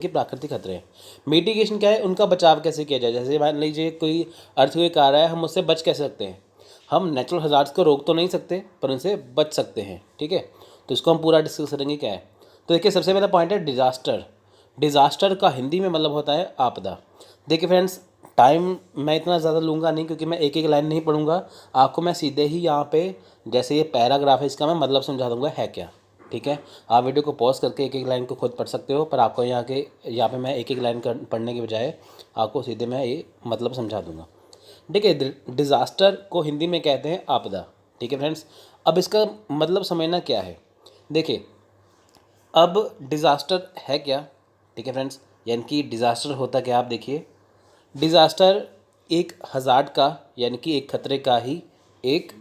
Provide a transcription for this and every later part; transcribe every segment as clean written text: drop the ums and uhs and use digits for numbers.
कि प्राकृतिक खतरे हैं। मिटिगेशन क्या है, उनका बचाव कैसे किया जाए। जैसे मान लीजिए कोई अर्थक्वेक आ रहा है, हम उससे बच कैसे सकते हैं। हम नेचुरल हज़ार्ड्स को रोक तो नहीं सकते पर उनसे बच सकते हैं, ठीक है। तो इसको हम पूरा डिस्कस करेंगे क्या है। तो देखिए सबसे पहला पॉइंट है डिज़ास्टर। डिज़ास्टर का हिंदी में मतलब होता है आपदा। देखिए फ्रेंड्स, टाइम मैं इतना ज़्यादा लूँगा नहीं क्योंकि मैं एक एक लाइन नहीं पढ़ूंगा, आपको मैं सीधे ही यहाँ पे जैसे ये पैराग्राफ है इसका मैं मतलब समझा दूंगा है क्या, ठीक है। आप वीडियो को पॉज करके एक एक लाइन को खुद पढ़ सकते हो, पर आपको यहाँ पे मैं एक एक लाइन पढ़ने के बजाय आपको सीधे मैं ये मतलब समझा दूंगा। देखिए डिज़ास्टर को हिंदी में कहते हैं आपदा, ठीक है फ्रेंड्स। अब इसका मतलब समझना क्या है। देखिए अब डिज़ास्टर है क्या, ठीक है फ्रेंड्स, यानी कि डिज़ास्टर होता क्या, आप देखिए डिज़ास्टर एक हज़ार्ड का यानी कि एक खतरे का ही एक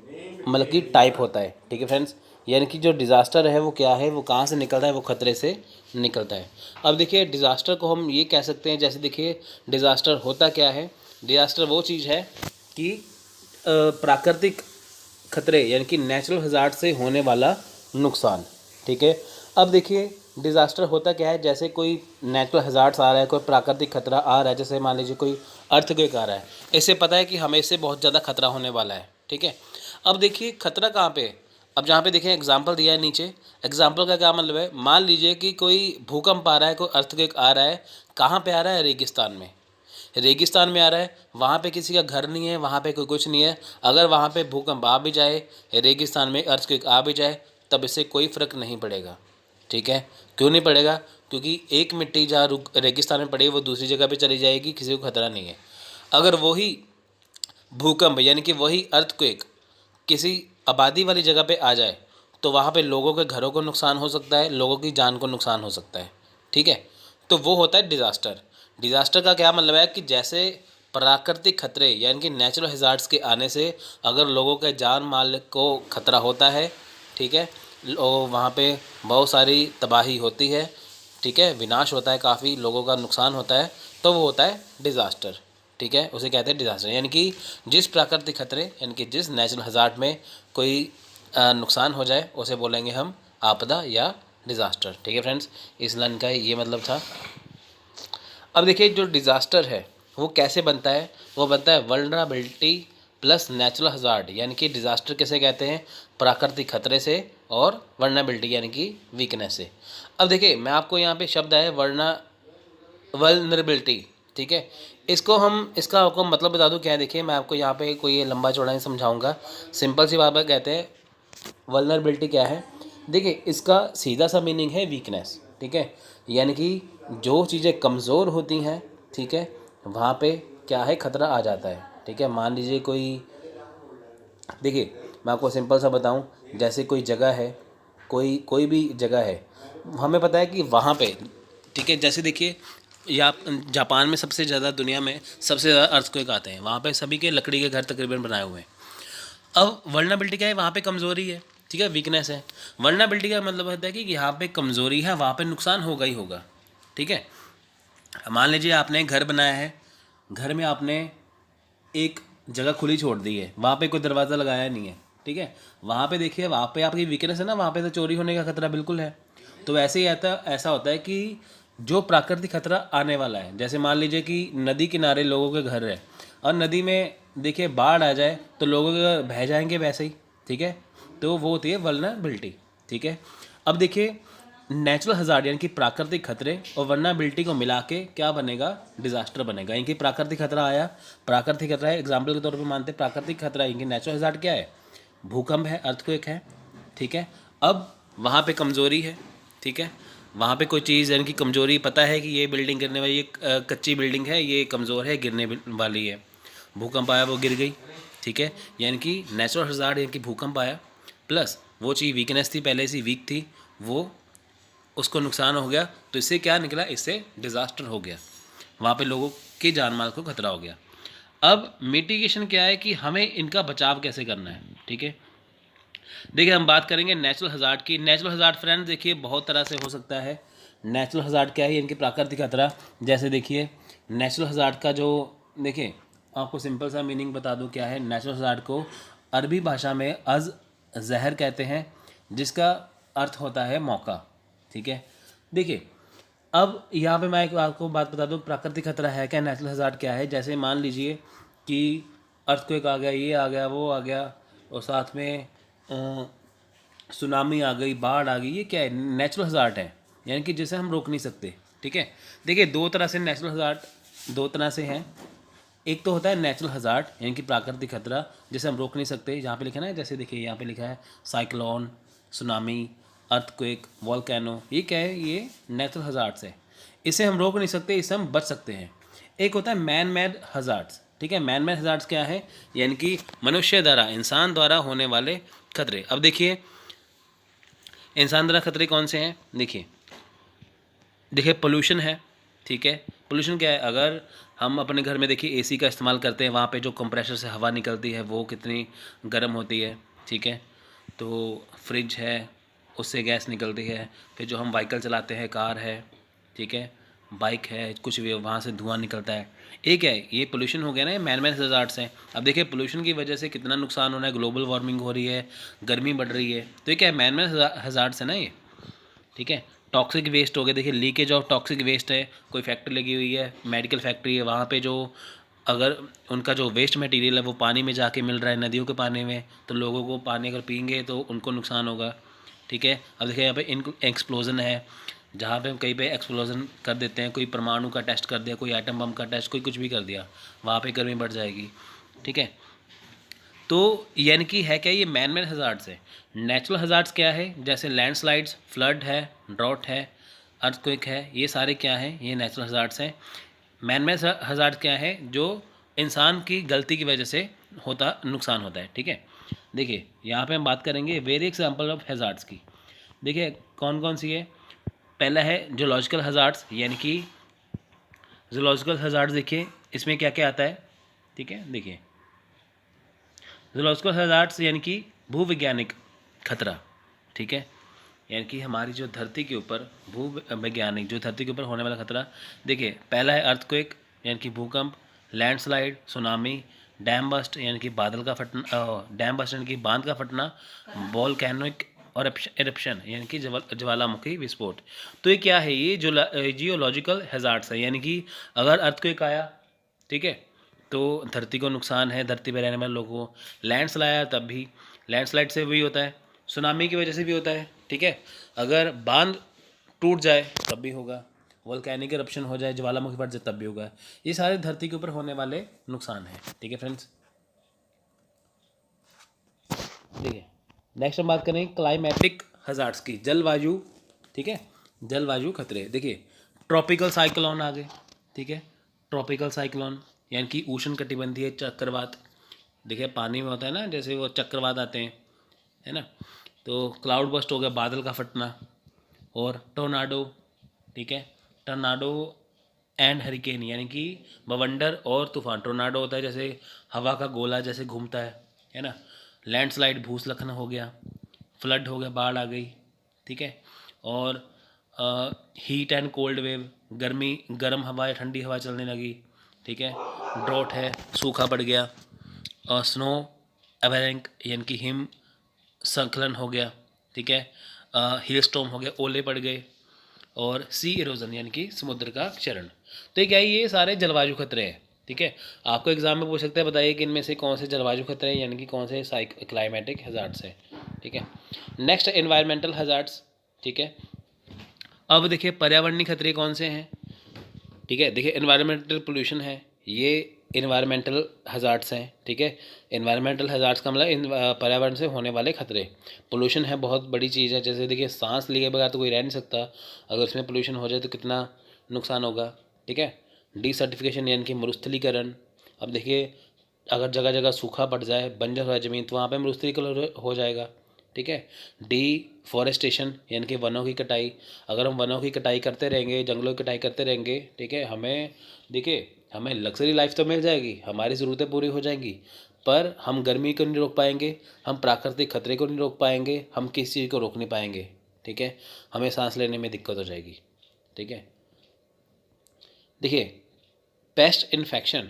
मतलब कि टाइप होता है, ठीक है फ्रेंड्स। यानी कि जो डिज़ास्टर है वो क्या है, वो कहाँ से निकलता है, वो खतरे से निकलता है। अब देखिए डिज़ास्टर को हम ये कह सकते हैं, जैसे देखिए डिज़ास्टर होता क्या है। डिज़ास्टर वो चीज़ है कि प्राकृतिक खतरे यानी कि नेचुरल हज़ार्ड से होने वाला नुकसान, ठीक है। अब देखिए डिज़ास्टर होता क्या है, जैसे कोई नेचुरल हज़ार्ड्स आ रहा है, कोई प्राकृतिक खतरा आ रहा है, जैसे मान लीजिए कोई अर्थक्वेक आ रहा है, इससे पता है कि हमें इससे बहुत ज़्यादा खतरा होने वाला है, ठीक है। अब देखिए खतरा कहाँ पे है। अब जहाँ पे देखें एग्जाम्पल दिया है नीचे, एग्जाम्पल का क्या मतलब है, मान लीजिए कि कोई भूकंप आ रहा है, कोई अर्थक्वेक आ रहा है, कहाँ पे आ रहा है, रेगिस्तान में। रेगिस्तान में आ रहा है, वहाँ पे किसी का घर नहीं है, वहाँ पे कोई कुछ नहीं है। अगर वहाँ पे भूकंप आ भी जाए, रेगिस्तान में अर्थक्वेक आ भी जाए, तब इससे कोई फ़र्क नहीं पड़ेगा, ठीक है। क्यों नहीं पड़ेगा, क्योंकि एक मिट्टी जहाँ रेगिस्तान में पड़ी वो दूसरी जगह पे चली जाएगी, किसी को खतरा नहीं है। अगर वही भूकंप यानी कि वही अर्थक्वेक किसी आबादी वाली जगह पे आ जाए, तो वहाँ पे लोगों के घरों को नुकसान हो सकता है, लोगों की जान को नुकसान हो सकता है, ठीक है। तो वो होता है डिज़ास्टर। डिज़ास्टर का क्या मतलब है कि जैसे प्राकृतिक खतरे यानी कि नेचुरल हज़ार्ड्स के आने से अगर लोगों के जान माल को खतरा होता है, ठीक है, वहाँ पे बहुत सारी तबाही होती है, ठीक है, विनाश होता है, काफ़ी लोगों का नुकसान होता है, तो वो होता है डिज़ास्टर, ठीक है। उसे कहते हैं डिज़ास्टर। यानी कि जिस प्राकृतिक खतरे यानी कि जिस नेचुरल हज़ार्ड में कोई नुकसान हो जाए उसे बोलेंगे हम आपदा या डिज़ास्टर, ठीक है फ्रेंड्स। इस लाइन का ये मतलब था। अब देखिए जो डिज़ास्टर है वो कैसे बनता है, वो बनता है वल्नरेबिलिटी प्लस नेचुरल हज़ार्ड। यानी कि डिज़ास्टर किसे कहते हैं, प्राकृतिक खतरे से, और वल्नरेबिलिटी यानी कि वीकनेस से। अब देखिए मैं आपको यहाँ पे शब्द है वल्नरेबिलिटी, ठीक है। इसका आपको मतलब बता दूं क्या है। देखिए मैं आपको यहाँ पे कोई लंबा चौड़ा नहीं समझाऊंगा, सिंपल सी बात कहते हैं वल्नरेबिलिटी क्या है। देखिए इसका सीधा सा मीनिंग है वीकनेस, ठीक है। यानी कि जो चीज़ें कमज़ोर होती हैं, ठीक है, वहाँ पे क्या है, खतरा आ जाता है, ठीक है। मान लीजिए कोई, देखिए मैं आपको सिंपल सा बताऊं, जैसे कोई जगह है, कोई कोई भी जगह है, हमें पता है कि वहाँ पे, ठीक है, जैसे देखिए या जापान में सबसे ज़्यादा, दुनिया में सबसे ज़्यादा अर्थक्वेक आते हैं, वहाँ पे सभी के लकड़ी के घर तकरीबन बनाए हुए हैं। अब वल्नरेबिलिटी क्या है, वहाँ पे कमज़ोरी है, ठीक है, वीकनेस है। वल्नरेबिलिटी का मतलब होता है कि यहाँ पे कमज़ोरी है, वहाँ पे नुकसान होगा ही होगा, ठीक है। मान लीजिए आपने घर बनाया है, घर में आपने एक जगह खुली छोड़ दी है, वहाँ पे कोई दरवाज़ा लगाया नहीं है, ठीक है। वहाँ पे देखिए, वहाँ पे आपकी वीकनेस है ना, वहाँ पे तो चोरी होने का खतरा बिल्कुल है। तो ऐसे ही ऐसा होता है कि जो प्राकृतिक खतरा आने वाला है, जैसे मान लीजिए कि नदी किनारे लोगों के घर है, और नदी में देखिए बाढ़ आ जाए तो लोगों के घर बह जाएंगे वैसे ही, ठीक है। तो वो होती है वल्नरेबिलिटी, ठीक है। अब देखिए नेचुरल हज़ार्ड यानी कि प्राकृतिक खतरे और वल्नरेबिलिटी को मिला के क्या बनेगा, डिज़ास्टर बनेगा। यानी कि प्राकृतिक खतरा आया, प्राकृतिक खतरा है, एग्जाम्पल के तौर पे मानते हैं प्राकृतिक खतरा, यानी कि नेचुरल हज़ार्ड क्या है, भूकंप है, अर्थक्वेक है, ठीक है। अब वहाँ पे कमज़ोरी है, ठीक है, वहाँ पे कोई चीज़ यानी कि कमज़ोरी, पता है कि ये बिल्डिंग गिरने वाली, ये कच्ची बिल्डिंग है, ये कमज़ोर है, गिरने वाली है, भूकंप आया वो गिर गई, ठीक है। यानी कि नेचुरल हज़ार्ड यानी कि भूकंप आया, प्लस वो चीज़ वीकनेस थी, पहले से वीक थी, वो उसको नुकसान हो गया, तो इससे क्या निकला, इससे डिज़ास्टर हो गया, वहाँ पे लोगों की जान माल को खतरा हो गया। अब मिटिगेशन क्या है कि हमें इनका बचाव कैसे करना है, ठीक है। देखिए हम बात करेंगे नेचुरल हज़ार्ड की। नेचुरल हज़ार्ड फ्रेंड्स देखिए बहुत तरह से हो सकता है। नेचुरल हज़ार्ड क्या है, इनकी प्राकृतिक खतरा। जैसे देखिए नेचुरल हज़ार्ड का जो, देखिए आपको सिंपल सा मीनिंग बता दूं क्या है। नेचुरल हज़ार्ड को अरबी भाषा में अज जहर कहते हैं, जिसका अर्थ होता है मौका, ठीक है। देखिए अब यहाँ पे मैं एक आपको बात बता दूँ, प्राकृतिक खतरा है क्या, नेचुरल हज़ार्ड क्या है। जैसे मान लीजिए कि अर्थक्वेक आ गया, ये आ गया, वो आ गया, और साथ में सुनामी आ गई, बाढ़ आ गई, ये क्या है, नेचुरल हज़ार्ड है, यानी कि जिसे हम रोक नहीं सकते। ठीक है, देखिए दो तरह से नेचुरल हज़ार्ड, दो तरह से हैं। एक तो होता है नेचुरल हज़ार्ड यानी कि प्राकृतिक खतरा जिसे हम रोक नहीं सकते। यहाँ पे लिखा है ना, जैसे देखिए यहाँ पे लिखा है साइक्लोन, सुनामी, अर्थक्वेक, वॉल्केनो, ये क्या है, ये नेचुरल हज़ार्ड्स है, इसे हम रोक नहीं सकते, इससे हम बच सकते हैं। एक होता है मैन मेड हज़ार्ड्स। ठीक है, मैन मेड हज़ार्ड्स क्या है, यानी कि मनुष्य द्वारा, इंसान द्वारा होने वाले खतरे। अब देखिए इंसान द्वारा खतरे कौन से हैं, देखिए देखिए पोल्यूशन है। ठीक है, पोल्यूशन क्या है, अगर हम अपने घर में देखिए एसी का इस्तेमाल करते हैं, वहाँ पे जो कंप्रेसर से हवा निकलती है वो कितनी गर्म होती है। ठीक है, तो फ्रिज है उससे गैस निकलती है, फिर जो हम व्हीकल चलाते हैं, कार है, ठीक है, बाइक है, कुछ भी, वहाँ से धुआं निकलता है। ये क्या है, ये पोल्यूशन हो गया ना, ये मैन मेड हज़ार्ड्स हैं। अब देखिए पोल्यूशन की वजह से कितना नुकसान हो रहा है, ग्लोबल वार्मिंग हो रही है, गर्मी बढ़ रही है, तो ये क्या है, मैन मेड हज़ार्ड्स है ना ये। ठीक है, टॉक्सिक वेस्ट हो गया, देखिए लीकेज ऑफ टॉक्सिक वेस्ट है, कोई फैक्ट्री लगी हुई है, मेडिकल फैक्ट्री है, वहाँ पे जो अगर उनका जो वेस्ट मटेरियल है वो पानी में जाके मिल रहा है, नदियों के पानी में, तो लोगों को पानी अगर पियेंगे तो उनको नुकसान होगा। ठीक है, अब देखिए यहाँ पे एक्सप्लोजन है, जहाँ पे हम कहीं पे एक्सप्लोजन कर देते हैं, कोई परमाणु का टेस्ट कर दिया, कोई एटम बम का टेस्ट, कोई कुछ भी कर दिया, वहाँ पे गर्मी बढ़ जाएगी। ठीक है, तो यानी कि है क्या, ये मैन मेड हज़ार्ड्स है। नेचुरल हज़ार्ड्स क्या है, जैसे लैंडस्लाइड्स, फ्लड है, ड्रॉट है, अर्थक्वेक है, ये सारे क्या है, ये नेचुरल हज़ार्ड्स हैं। मैन मेड हज़ार्ड क्या है, जो इंसान की गलती की वजह से नुकसान होता है। ठीक है, देखिए यहाँ पे हम बात करेंगे वेरी एग्जाम्पल ऑफ हज़ार्ड्स की। देखिए कौन कौन सी है, पहला है जोलॉजिकल हज़ार्ड्स, यानी कि जोलॉजिकल हज़ार्ड्स देखिए इसमें क्या क्या आता है। ठीक है, देखिए जूलॉजिकल हज़ार्ड्स यानी कि भूवैज्ञानिक खतरा। ठीक है, यानी कि हमारी जो धरती के ऊपर भूवैज्ञानिक, जो धरती के ऊपर होने वाला खतरा। देखिए पहला है अर्थक्वेक यानी कि भूकंप, लैंडस्लाइड, सुनामी, डैम बस्ट यानी कि बादल का फटना, डैम बस्ट यानी कि बांध का फटना, वॉल्केनिक और एरप्शन यानी कि ज्वालामुखी विस्फोट। तो ये क्या है, ये जो जियोलॉजिकल हज़ार्ड्स है, यानी कि अगर अर्थक्वेक आया, ठीक है, तो धरती को नुकसान है, धरती पर रहने वाले लोगों को। लैंडस्लाइड आया तब भी, लैंडस्लाइड से भी होता है, सुनामी की वजह से भी होता है। ठीक है, अगर बांध टूट जाए तब भी होगा, वोल्केनिक eruption हो जाए, ज्वालामुखी फट जाए तब भी होगा। ये सारे धरती के ऊपर होने वाले नुकसान हैं। ठीक है फ्रेंड्स, देखिए नेक्स्ट हम बात करेंगे क्लाइमेटिक हज़ार्ड्स की, जलवायु। ठीक है, जलवायु खतरे। देखिए ट्रॉपिकल साइक्लोन आ गए। ठीक है, ट्रॉपिकल साइक्लोन यानी कि उष्ण कटिबंधीय चक्रवात। देखिए पानी में होता है ना, जैसे वो चक्रवात आते हैं, है ना। तो क्लाउड बस्ट हो गया, बादल का फटना, और टोर्नाडो। ठीक है, टोर्नाडो एंड हरिकेन यानी कि बवंडर और तूफान। टोर्नाडो होता है जैसे हवा का गोला जैसे घूमता है ना। लैंडस्लाइड भूस्खलन हो गया, फ्लड हो गया, बाढ़ आ गई। ठीक है, और हीट एंड कोल्ड वेव, गर्मी, गर्म हवा, ठंडी हवा चलने लगी। ठीक है, ड्रॉट है, सूखा पड़ गया, और स्नो एवरेंक यानी कि हिम संकलन हो गया। ठीक है, हिल स्टॉर्म हो गया, ओले पड़ गए, और सी इरोजन यानी कि समुद्र का क्षरण। तो ये क्या है, ये सारे जलवायु खतरे हैं। ठीक है, आपको एग्जाम में पूछ सकते हैं, बताइए कि इनमें से कौन से जलवायु खतरे हैं, यानी कि कौन से क्लाइमेटिक हज़ार्ड्स हैं। ठीक है, नेक्स्ट एनवायरमेंटल हज़ार्ड्स। ठीक है, अब देखिए पर्यावरणीय खतरे कौन से हैं। ठीक है, देखिए एनवायरमेंटल पोल्यूशन है, ये एनवायरमेंटल हज़ार्ड्स हैं। ठीक है, एनवायरमेंटल हज़ार्ड्स का मतलब पर्यावरण से होने वाले खतरे। पोल्यूशन है, बहुत बड़ी चीज़ है, जैसे देखिए सांस लिए बगैर तो कोई रह नहीं सकता, अगर उसमें पोल्यूशन हो जाए तो कितना नुकसान होगा। ठीक है, डिसर्टिफिकेशन यानी कि मरुस्थलीकरण। अब देखिए अगर जगह जगह सूखा पड़ जाए, बंजर हो जाए ज़मीन, तो वहाँ पे मरुस्थलीकरण हो जाएगा। ठीक है, डिफॉरेस्टेशन यानी कि वनों की कटाई। अगर हम वनों की कटाई करते रहेंगे, जंगलों की कटाई करते रहेंगे, ठीक है, हमें देखिए हमें लग्जरी लाइफ तो मिल जाएगी, हमारी ज़रूरतें पूरी हो जाएंगी, पर हम गर्मी को नहीं रोक पाएंगे, हम प्राकृतिक खतरे को नहीं रोक पाएंगे, हम किसी चीज़ को रोक नहीं पाएंगे। ठीक है, हमें सांस लेने में दिक्कत हो जाएगी। ठीक है, देखिए पेस्ट इन्फेक्शन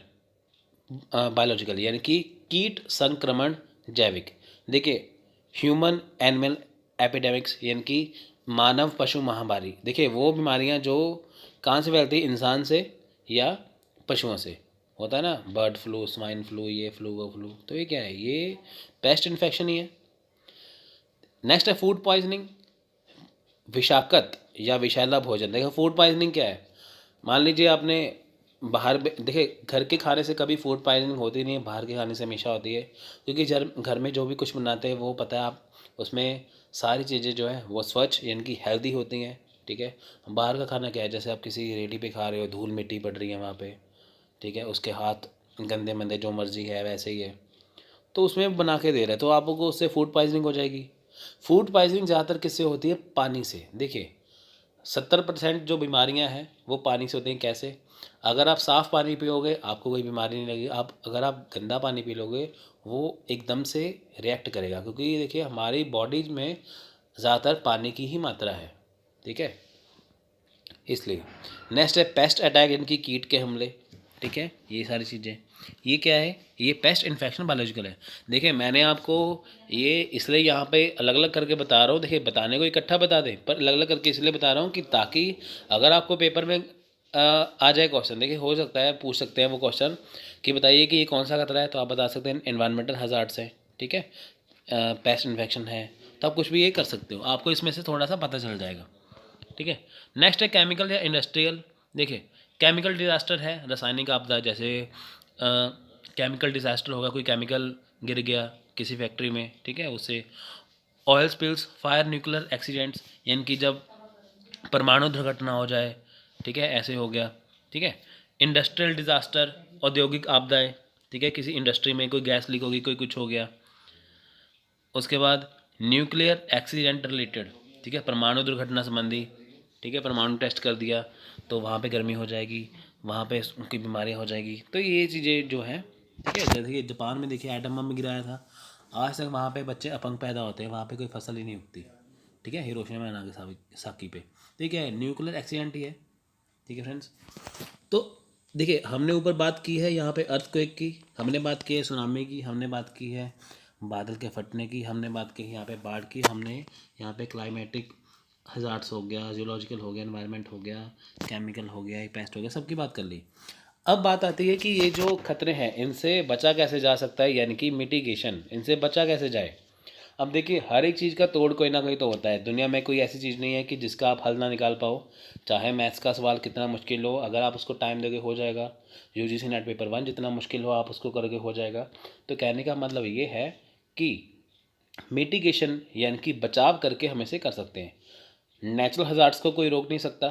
बायोलॉजिकल यानी कि कीट संक्रमण जैविक। देखिए ह्यूमन एनिमल एपिडेमिक्स यानी कि मानव पशु महामारी। देखिए वो बीमारियां जो कहाँ से फैलती है? इंसान से या पशुओं से। होता है ना बर्ड फ्लू, स्वाइन फ्लू, ये फ्लू वो फ्लू। तो ये क्या है? ये पेस्ट इन्फेक्शन ही है। नेक्स्ट है फूड पॉइजनिंग, विषाक्त या विषैला भोजन। देखो फूड पॉइजनिंग क्या है? मान लीजिए आपने बाहर देखिए घर के खाने से कभी फूड पॉइजनिंग होती नहीं है, बाहर के खाने से हमेशा होती है। क्योंकि घर में जो भी कुछ बनाते हैं वो पता है आप, उसमें सारी चीज़ें जो है वो स्वच्छ यानी कि हेल्दी होती हैं। ठीक है। बाहर का खाना क्या है? जैसे आप किसी रेडी पे खा रहे हो, धूल मिट्टी पड़ रही है वहाँ पे, ठीक है, उसके हाथ गंदे मंदे, जो मर्जी है वैसे ही है, तो उसमें बना के दे रहे हैं, तो आपको उससे फूड पॉइजनिंग हो जाएगी। फूड पॉइजनिंग ज़्यादातर किससे होती है? पानी से। देखिए 70% जो बीमारियां हैं वो पानी से होती हैं। कैसे? अगर आप साफ़ पानी पियोगे आपको कोई बीमारी नहीं लगेगी। अगर आप गंदा पानी पी लोगे वो एकदम से रिएक्ट करेगा, क्योंकि देखिए हमारी बॉडी में ज़्यादातर पानी की ही मात्रा है। ठीक है, इसलिए। नेक्स्ट है पेस्ट अटैक, इनकी कीट के हमले। ठीक है, ये सारी चीज़ें, ये क्या है? ये पेस्ट इन्फेक्शन बायोलॉजिकल है। देखिए मैंने आपको ये इसलिए यहाँ पे अलग अलग करके बता रहा हूँ। देखिए बताने को इकट्ठा बता दें, पर अलग अलग करके इसलिए बता रहा हूँ कि ताकि अगर आपको पेपर में आ जाए क्वेश्चन, देखिए हो सकता है पूछ सकते हैं वो क्वेश्चन कि बताइए कि ये कौन सा खतरा है, तो आप बता सकते हैं एनवायरमेंटल हजार्ड्स है। ठीक है, पेस्ट इन्फेक्शन है, तो आप कुछ भी ये कर सकते हो, आपको इसमें से थोड़ा सा पता चल जाएगा। ठीक है। नेक्स्ट है केमिकल या इंडस्ट्रियल। देखिए केमिकल डिजास्टर है रासायनिक आपदा, जैसे केमिकल डिजास्टर होगा, कोई केमिकल गिर गया किसी फैक्ट्री में, ठीक है, उससे। Oil spills, fire, nuclear accidents, यानी कि जब परमाणु दुर्घटना हो जाए, ठीक है, ऐसे हो गया। ठीक है। इंडस्ट्रियल डिजास्टर, औद्योगिक आपदाएं, ठीक है, किसी इंडस्ट्री में कोई गैस लीक होगी, कोई कुछ हो गया। उसके बाद न्यूक्लियर एक्सीडेंट रिलेटेड, ठीक है, परमाणु दुर्घटना संबंधी, ठीक है, परमाणु टेस्ट कर दिया तो वहाँ पे गर्मी हो जाएगी, वहाँ पे उनकी बीमारियाँ हो जाएगी। तो ये चीज़ें जो हैं, ठीक है, जैसे जापान में देखिए एटम बम गिराया था, आज तक वहाँ पे बच्चे अपंग पैदा होते हैं, वहाँ पे कोई फसल ही नहीं उगती। ठीक है, हिरोशिमा और नागासाकी पे। तो ये क्या है? न्यूक्लियर एक्सीडेंट ही है। ठीक है फ्रेंड्स, तो देखिए हमने ऊपर बात की है यहाँ पे अर्थक्वेक की, हमने बात की है सुनामी की, हमने बात की है बादल के फटने की, हमने बात की है यहाँ पे बाढ़ की, हमने यहाँ पे क्लाइमेटिक हजार्ड्स हो गया, जियोलॉजिकल हो गया, एनवायरनमेंट हो गया, केमिकल हो गया, पेस्ट हो गया, सबकी बात कर ली। अब बात आती है कि ये जो खतरे हैं इनसे बचा कैसे जा सकता है, यानी कि मिटिगेशन, इनसे बचा कैसे जाए। अब देखिए हर एक चीज़ का तोड़ कोई ना कोई तो होता है, दुनिया में कोई ऐसी चीज़ नहीं है कि जिसका आप हल ना निकाल पाओ। चाहे मैथ्स का सवाल कितना मुश्किल हो, अगर आप उसको टाइम दोगे हो जाएगा। यूजीसी नेट पेपर 1 जितना मुश्किल हो आप उसको करोगे हो जाएगा। तो कहने का मतलब ये है कि मिटिगेशन यानी कि बचाव करके हम इसे कर सकते हैं। नेचुरल हजार्ड्स को कोई रोक नहीं सकता,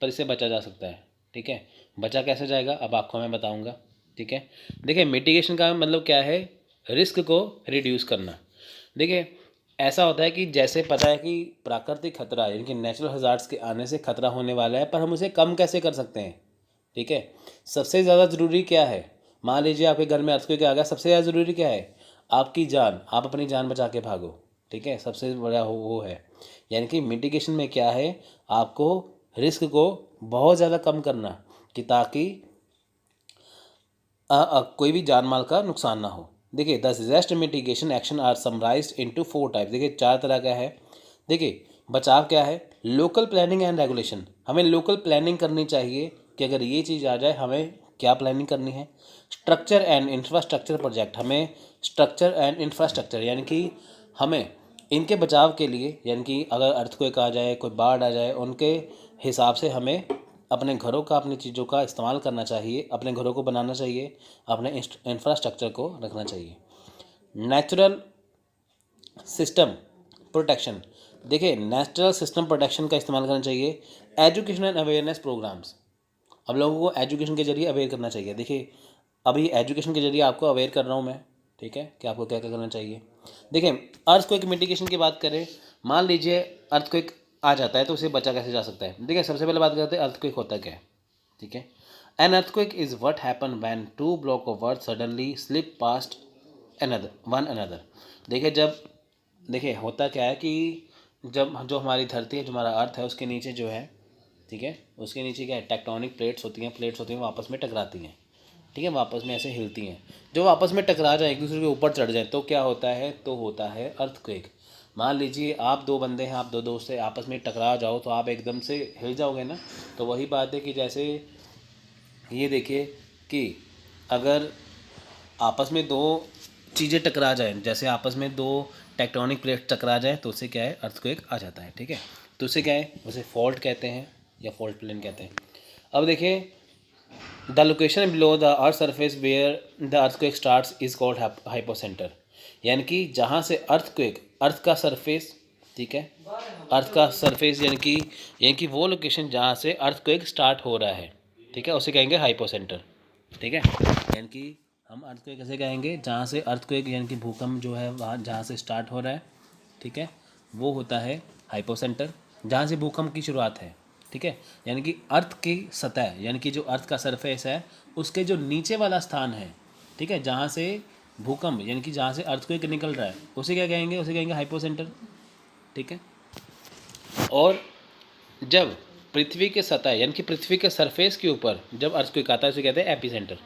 पर इससे बचा जा सकता है। ठीक है, बचा कैसे जाएगा अब आपको मैं बताऊंगा। ठीक है, देखिए मिटिगेशन का मतलब क्या है? रिस्क को रिड्यूस करना। देखिए ऐसा होता है कि जैसे पता है कि प्राकृतिक खतरा यानी कि नेचुरल हजार्ड्स के आने से खतरा होने वाला है, पर हम उसे कम कैसे कर सकते हैं। ठीक है, सबसे ज़्यादा ज़रूरी क्या है? मान लीजिए आपके घर में अर्थक्वेक आ गया, सबसे ज़्यादा ज़रूरी क्या है? आपकी जान, आप अपनी जान बचा के भागो। ठीक है, सबसे बड़ा वो है। यानी कि मिटिगेशन में क्या है? आपको रिस्क को बहुत ज़्यादा कम करना, कि ताकि कोई भी जान माल का नुकसान ना हो। देखिए the disaster mitigation action are summarized into 4 type. देखिए 4 तरह का है। देखिए बचाव क्या है? लोकल प्लानिंग एंड रेगुलेशन, हमें लोकल प्लानिंग करनी चाहिए कि अगर ये चीज़ आ जाए हमें क्या प्लानिंग करनी है। स्ट्रक्चर एंड इंफ्रास्ट्रक्चर प्रोजेक्ट, हमें स्ट्रक्चर एंड इंफ्रास्ट्रक्चर यानी कि हमें इनके बचाव के लिए, यानी कि अगर अर्थक्वेक आ जाए, कोई बाढ़ आ जाए, उनके हिसाब से हमें अपने घरों का, अपनी चीज़ों का इस्तेमाल करना चाहिए, अपने घरों को बनाना चाहिए, अपने इंफ्रास्ट्रक्चर को रखना चाहिए। नेचुरल सिस्टम प्रोटेक्शन, देखिए नेचुरल सिस्टम प्रोटेक्शन का इस्तेमाल करना चाहिए। एजुकेशन एंड अवेयरनेस प्रोग्राम्स, अब लोगों को एजुकेशन के जरिए अवेयर करना चाहिए। देखिए अभी एजुकेशन के जरिए आपको अवेयर कर रहा हूँ मैं, ठीक है, कि आपको क्या क्या करना चाहिए। देखिए अर्थक्वेक मिटिगेशन की बात करें, मान लीजिए अर्थक्वेक आ जाता है तो उसे बचा कैसे जा सकता है। देखिए सबसे पहले बात करते हैं अर्थक्वेक होता क्या है। ठीक है, an earthquake is what happen when 2 block of earth suddenly slip past one another. देखिए जब, देखिए होता क्या है कि जब जो हमारी धरती है, जो हमारा अर्थ है, उसके नीचे जो है, ठीक है, उसके नीचे क्या है? टेक्टोनिक प्लेट्स होती हैं, वो आपस में टकराती हैं। ठीक है, वापस में ऐसे हिलती हैं। जो आपस में टकरा जाए, एक दूसरे के ऊपर चढ़ जाए, तो क्या होता है? तो होता है अर्थक्वेक। मान लीजिए आप दो बंदे हैं, आप दो दोस्त हैं, आपस में टकरा जाओ तो आप एकदम से हिल जाओगे ना। तो वही बात है कि जैसे ये देखिए कि अगर आपस में दो चीज़ें टकरा जाएं, जैसे आपस में दो टेक्टोनिक प्लेट टकरा जाएं तो उससे क्या है, अर्थक्वेक आ जाता है। ठीक है, तो उससे क्या है, उसे फॉल्ट कहते हैं या फॉल्ट प्लेन कहते हैं। अब देखिए, the location below the earth surface where the earthquake starts is called hypocentre, यानी कि जहाँ से अर्थक्वेक, अर्थ का सरफेस, ठीक है, अर्थ का सरफेस यानी कि वो लोकेशन जहाँ से अर्थक्वेक स्टार्ट हो रहा है, ठीक है, उसे कहेंगे हाइपोसेंटर। ठीक है, यानी कि हम अर्थक्वेक कैसे कहेंगे, जहाँ से अर्थक्वेक यानी कि भूकंप जो है वहाँ जहाँ से स्टार्ट हो रहा है, ठीक है, वो होता है हाइपोसेंटर, जहाँ से भूकंप की शुरुआत है। ठीक है, यानी कि अर्थ की सतह, यानी कि जो अर्थ का सरफेस है उसके जो नीचे वाला स्थान है, ठीक है, जहाँ से भूकंप यानी कि जहाँ से अर्थक्वेक निकल रहा है उसे क्या कहेंगे, उसे कहेंगे हाइपोसेंटर। ठीक है, और जब पृथ्वी के सतह यानी कि पृथ्वी के सरफेस के ऊपर जब अर्थक्वेक आता है उसे कहते हैं एपिसेंटर,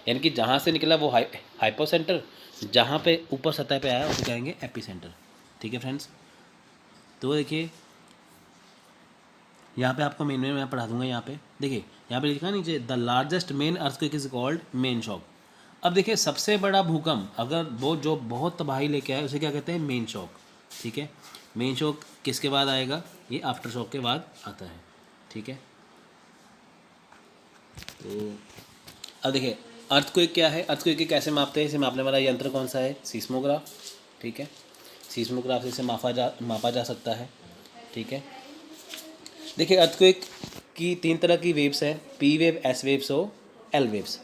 यानी कि जहाँ से निकला वो हाइपोसेंटर, जहाँ पे ऊपर सतह पे आया उसे कहेंगे एपिसेंटर। ठीक है फ्रेंड्स, तो देखिए यहाँ पे आपको मेन में मैं पढ़ा दूंगा। यहाँ पे देखिए, यहाँ पे लिखा नीचे the largest main earthquake is called main shock. अब देखिए, सबसे बड़ा भूकंप अगर वो जो बहुत तबाही लेके आए उसे क्या कहते हैं, मेन शॉक। ठीक है, मेन शॉक किसके बाद आएगा, ये आफ्टर शॉक के बाद आता है। ठीक है, तो अब देखिए अर्थक्वेक क्या है, अर्थक्वेक कैसे मापते हैं, इसे मापने वाला यंत्र कौन सा है, सीस्मोग्राफ। ठीक है, सीस्मोग्राफ से इसे मापा जा सकता है। ठीक है, देखिए अर्थक्वेक की तीन तरह की वेव्स है, पी वेव, एस वेव्स और एल वेव्स।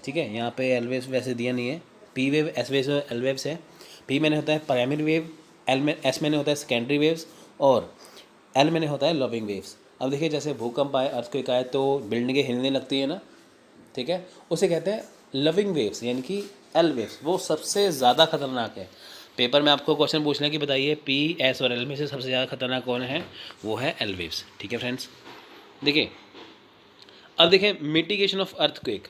ठीक है, यहाँ पे एल वेव्स वैसे दिया नहीं है, पी वेव, एस वेव्स और एल वेव्स है। पी मैंने होता है प्राइमरी वेव, एस मैंने होता है सेकेंडरी वेव्स और एल मैंने होता है लविंग वेव्स। अब देखिए, जैसे भूकंप आए, अर्थक्वेक आए तो बिल्डिंगें हिलने लगती है ना, ठीक है, उसे कहते हैं लविंग वेव्स, यानी कि एल वेव्स, वो सबसे ज़्यादा खतरनाक है। पेपर में आपको क्वेश्चन पूछना है कि बताइए पी, एस और एल में से सबसे ज़्यादा खतरनाक कौन है, वो है एल वेव्स। ठीक है फ्रेंड्स, देखिए अब देखिए मिटिगेशन ऑफ अर्थक्वेक,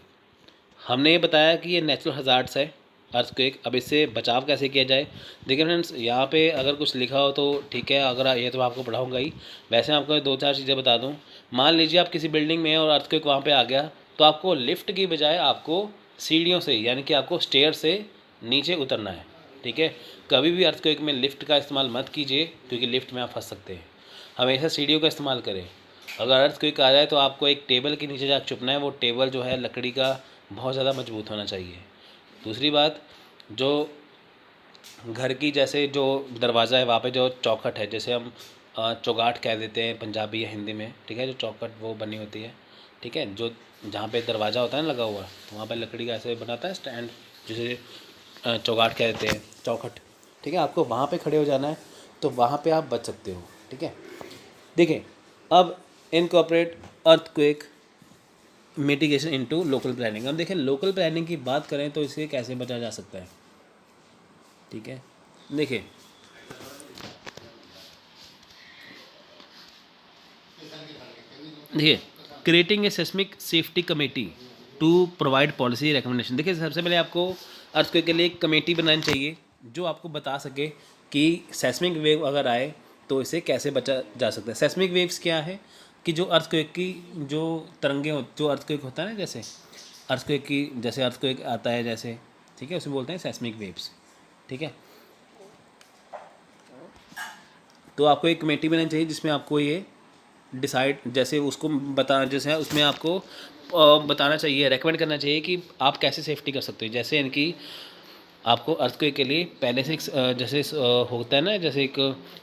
हमने ये बताया कि ये नेचुरल हजार्ड्स है अर्थक्वेक, अब इससे बचाव कैसे किया जाए। देखिए फ्रेंड्स, यहाँ पे अगर कुछ लिखा हो तो ठीक है, अगर ये तो आपको पढ़ाऊँगा ही, वैसे मैं आपको दो चार चीज़ें बता दूँ। मान लीजिए आप किसी बिल्डिंग में हैं और अर्थक्वेक वहाँ पे आ गया, तो आपको लिफ्ट की बजाय आपको सीढ़ियों से यानी कि आपको स्टेयर से नीचे उतरना है। ठीक है, कभी भी अर्थक्वेक में लिफ्ट का इस्तेमाल मत कीजिए, क्योंकि लिफ्ट में आप फंस सकते हैं। हमेशा सीढ़ियों का इस्तेमाल करें। अगर अर्थक्वेक आ जाए तो आपको एक टेबल के नीचे जाकर छुपना है, वो टेबल जो है लकड़ी का बहुत ज़्यादा मजबूत होना चाहिए। दूसरी बात, जो घर की जैसे जो दरवाज़ा है वहाँ पे जो चौखट है, जैसे हम चौगाठ कह देते हैं पंजाबी या हिंदी में, ठीक है, जो चौखट वो बनी होती है, ठीक है, जो जहाँ पे दरवाज़ा होता है ना लगा हुआ, तो वहाँ पे लकड़ी का ऐसे बनाता है स्टैंड, जिसे चौगाठ कह देते हैं, चौखट। ठीक है, आपको वहाँ पे खड़े हो जाना है, तो वहाँ पे आप बच सकते हो। ठीक है, देखिए अब incorporate earthquake mitigation into local planning. अब देखें लोकल प्लानिंग की बात करें तो इसे कैसे बचा जा सकता है। ठीक है, देखिए creating a seismic safety committee to provide policy recommendation. देखिए सबसे पहले आपको अर्थक्वेक के लिए एक कमेटी बनानी चाहिए जो आपको बता सके कि सेस्मिक वेव अगर आए तो इसे कैसे बचा जा सकता है। सेस्मिक वेव्स क्या है कि जो अर्थक्वेक की जो तरंगें जो अर्थक्वेक होता है ना, जैसे अर्थक्वेक की जैसे अर्थक्वेक आता है जैसे, ठीक है, उसे बोलते हैं सेस्मिक वेव्स। ठीक है, तो आपको एक कमेटी बनानी चाहिए जिसमें आपको ये डिसाइड जैसे उसको बता जैसे उसमें आपको बताना चाहिए, रेकमेंड करना चाहिए कि आप कैसे सेफ्टी कर सकते हो। जैसे यानी कि आपको अर्थक्वेक के लिए पहले से जैसे होता है ना, जैसे एक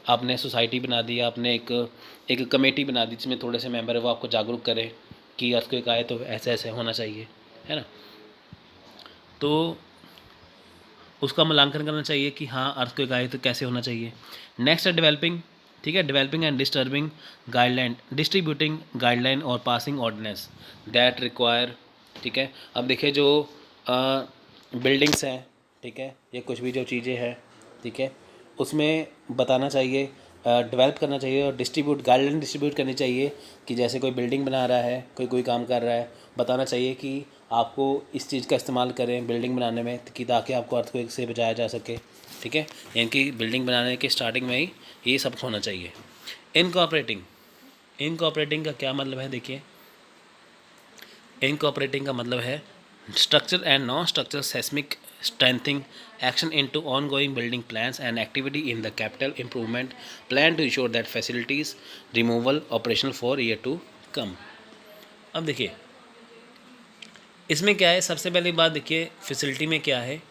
आपने सोसाइटी बना दी, आपने एक कमेटी बना दी जिसमें थोड़े से मेंबर है, वो आपको जागरूक करें कि अर्थक्वेक आए तो ऐसे ऐसे होना चाहिए, है ना। तो उसका मूल्यांकन करना चाहिए कि हाँ अर्थक्वेक आए तो कैसे होना चाहिए। नेक्स्ट है डेवलपिंग, ठीक है, developing and disturbing guideline, distributing guideline और पासिंग ऑर्डिनेंस दैट रिक्वायर। ठीक है, अब देखिए जो बिल्डिंग्स हैं, ठीक है, ये कुछ भी जो चीज़ें हैं, ठीक है, उसमें बताना चाहिए, डेवलप करना चाहिए और गाइडलाइन डिस्ट्रीब्यूट करनी चाहिए कि जैसे कोई बिल्डिंग बना रहा है, कोई काम कर रहा है, बताना चाहिए कि आपको इस चीज़ का इस्तेमाल करें बिल्डिंग बनाने में कि ताकि आपको अर्थक्वेक से बचाया जा सके। ठीक है, यानी कि बिल्डिंग बनाने के स्टार्टिंग में ही ये सब होना चाहिए। इनकॉर्पोरेटिंग का क्या मतलब है, देखिए इनकॉर्पोरेटिंग का मतलब है structure and non structure seismic strengthening action into ongoing building plans and activity in the capital improvement plan to ensure that facilities removal operational for year to come. अब देखिए इसमें क्या है, सबसे पहली बात देखिए फैसिलिटी में क्या है,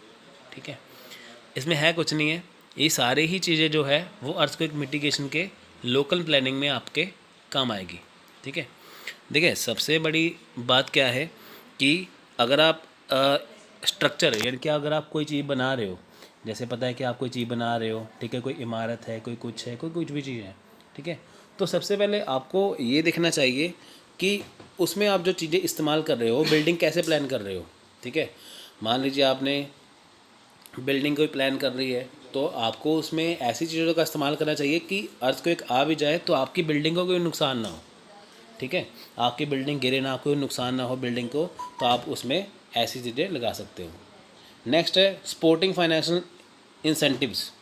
ठीक है, इसमें है कुछ नहीं है, ये सारी ही चीज़ें जो है वो अर्थक्वेक मिटिगेशन के लोकल प्लानिंग में आपके काम आएगी, ठीक है। देखिए सबसे बड़ी बात क्या है कि अगर आप स्ट्रक्चर यानी कि अगर आप कोई चीज़ बना रहे हो, जैसे पता है कि आप कोई चीज़ बना रहे हो, ठीक है, कोई इमारत है, कोई कुछ है, कोई कुछ भी चीज़ है, ठीक है, तो सबसे पहले आपको ये देखना चाहिए कि उसमें आप जो चीज़ें इस्तेमाल कर रहे हो, बिल्डिंग कैसे प्लान कर रहे हो, ठीक है। मान लीजिए आपने बिल्डिंग कोई प्लान कर रही है तो आपको उसमें ऐसी चीज़ों का इस्तेमाल करना चाहिए कि अर्थक्वेक आ भी जाए तो आपकी बिल्डिंग को कोई नुकसान ना हो, ठीक है, आपकी बिल्डिंग गिरे ना, कोई नुकसान ना हो बिल्डिंग को, तो आप उसमें ऐसी चीज़ें लगा सकते हो। नेक्स्ट है supporting financial incentives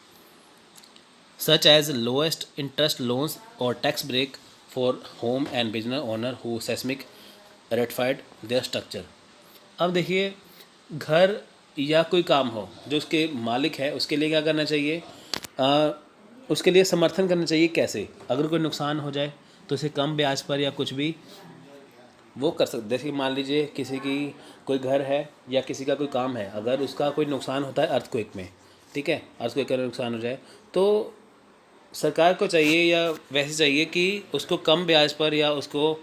such as lowest interest loans और tax break for home and business owner who seismic retrofitted their structure. अब देखिए घर या कोई काम हो जो उसके मालिक है उसके लिए क्या करना चाहिए, उसके लिए समर्थन करना चाहिए। कैसे, अगर कोई नुकसान हो जाए तो उसे कम ब्याज पर या कुछ भी वो कर सकते। जैसे मान लीजिए किसी की कोई घर है या किसी का कोई काम है, अगर उसका कोई नुकसान होता है अर्थक्वेक में, ठीक है, अर्थक्वेक का नुकसान हो जाए तो सरकार को चाहिए या वैसे चाहिए कि उसको कम ब्याज पर या उसको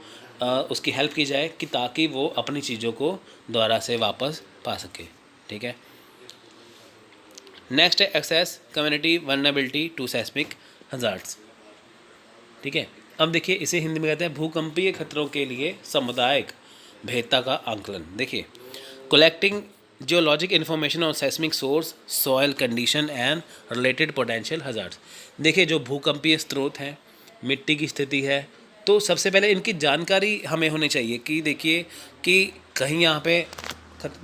उसकी हेल्प की जाए कि ताकि वो अपनी चीज़ों को दोबारा से वापस पा सके, ठीक है। नेक्स्ट है access community vulnerability to seismic hazards, ठीक है। अब देखिए इसे हिंदी में कहते हैं भूकंपीय खतरों के लिए सामुदायिक भेदता का आंकलन। देखिए collecting geologic information on seismic source soil condition and related potential hazards. देखिए जो भूकंपीय स्रोत हैं, मिट्टी की स्थिति है, तो सबसे पहले इनकी जानकारी हमें होनी चाहिए कि देखिए कि कहीं यहाँ पे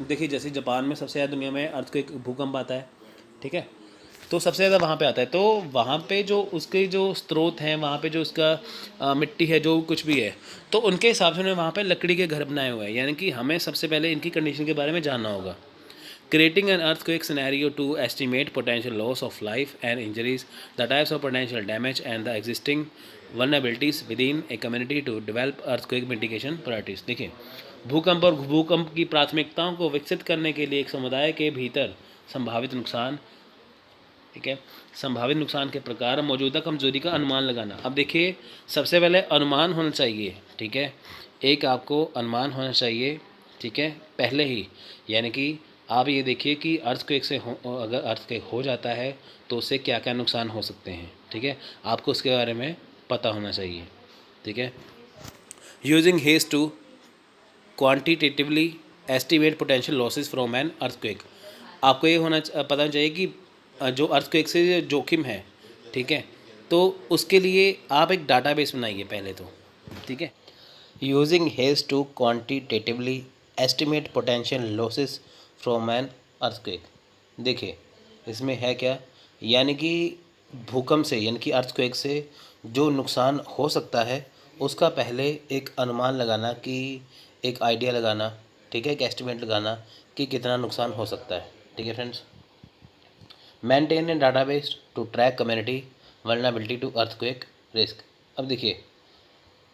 देखिए जैसे जापान में सबसे ज़्यादा दुनिया में अर्थक्वेक भूकंप आता है, ठीक है, तो सबसे ज़्यादा वहाँ पे आता है। तो वहाँ पे जो उसके जो स्रोत हैं, वहाँ पे जो उसका मिट्टी है, जो कुछ भी है, तो उनके हिसाब से उन्होंने वहाँ पे लकड़ी के घर बनाए हुए हैं। यानी कि हमें सबसे पहले इनकी कंडीशन के बारे में जानना होगा। Creating an earthquake scenario to estimate potential loss of life and injuries, the types of potential damage and the existing vulnerabilities within a community to develop earthquake mitigation priorities. देखिए भूकंप और भूकंप की प्राथमिकताओं को विकसित करने के लिए एक समुदाय के भीतर संभावित नुकसान, ठीक है, संभावित नुकसान के प्रकार, मौजूदा कमजोरी का अनुमान लगाना। अब देखिए सबसे पहले अनुमान होना चाहिए, ठीक है, एक आपको अनुमान होना चाहिए, ठीक है, पहले ही। यानी कि आप ये देखिए कि अर्थक्वेक से अगर अर्थक्वेक हो जाता है तो उससे क्या क्या नुकसान हो सकते हैं, ठीक है, आपको उसके बारे में पता होना चाहिए, ठीक है। Using Hazus to quantitatively estimate potential losses from an earthquake. आपको ये पता होना चाहिए कि जो अर्थक्वेक से जोखिम है, ठीक है, तो उसके लिए आप एक डाटाबेस बनाइए पहले तो, ठीक है। Using Hazus to quantitatively estimate potential losses from an earthquake. देखिए इसमें है क्या, यानी कि भूकंप से यानी कि अर्थक्वेक से जो नुकसान हो सकता है उसका पहले एक अनुमान लगाना, कि एक आइडिया लगाना, ठीक है, एक एस्टिमेट लगाना कि कितना नुकसान हो सकता है, ठीक है friends. Maintain a database to track community vulnerability to earthquake risk. अब देखिए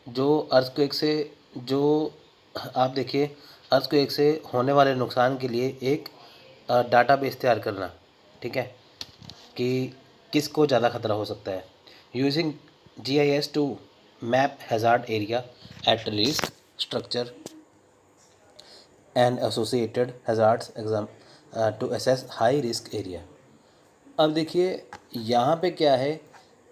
जो अर्थक्वेक से जो आप देखिए अर्थक्वेक से होने वाले नुकसान के लिए एक डाटाबेस तैयार करना, ठीक है, कि किसको ज़्यादा खतरा हो सकता है। Using GIS to map hazard area at risk structure and associated hazards exam to assess high risk area. अब देखिए यहाँ पे क्या है,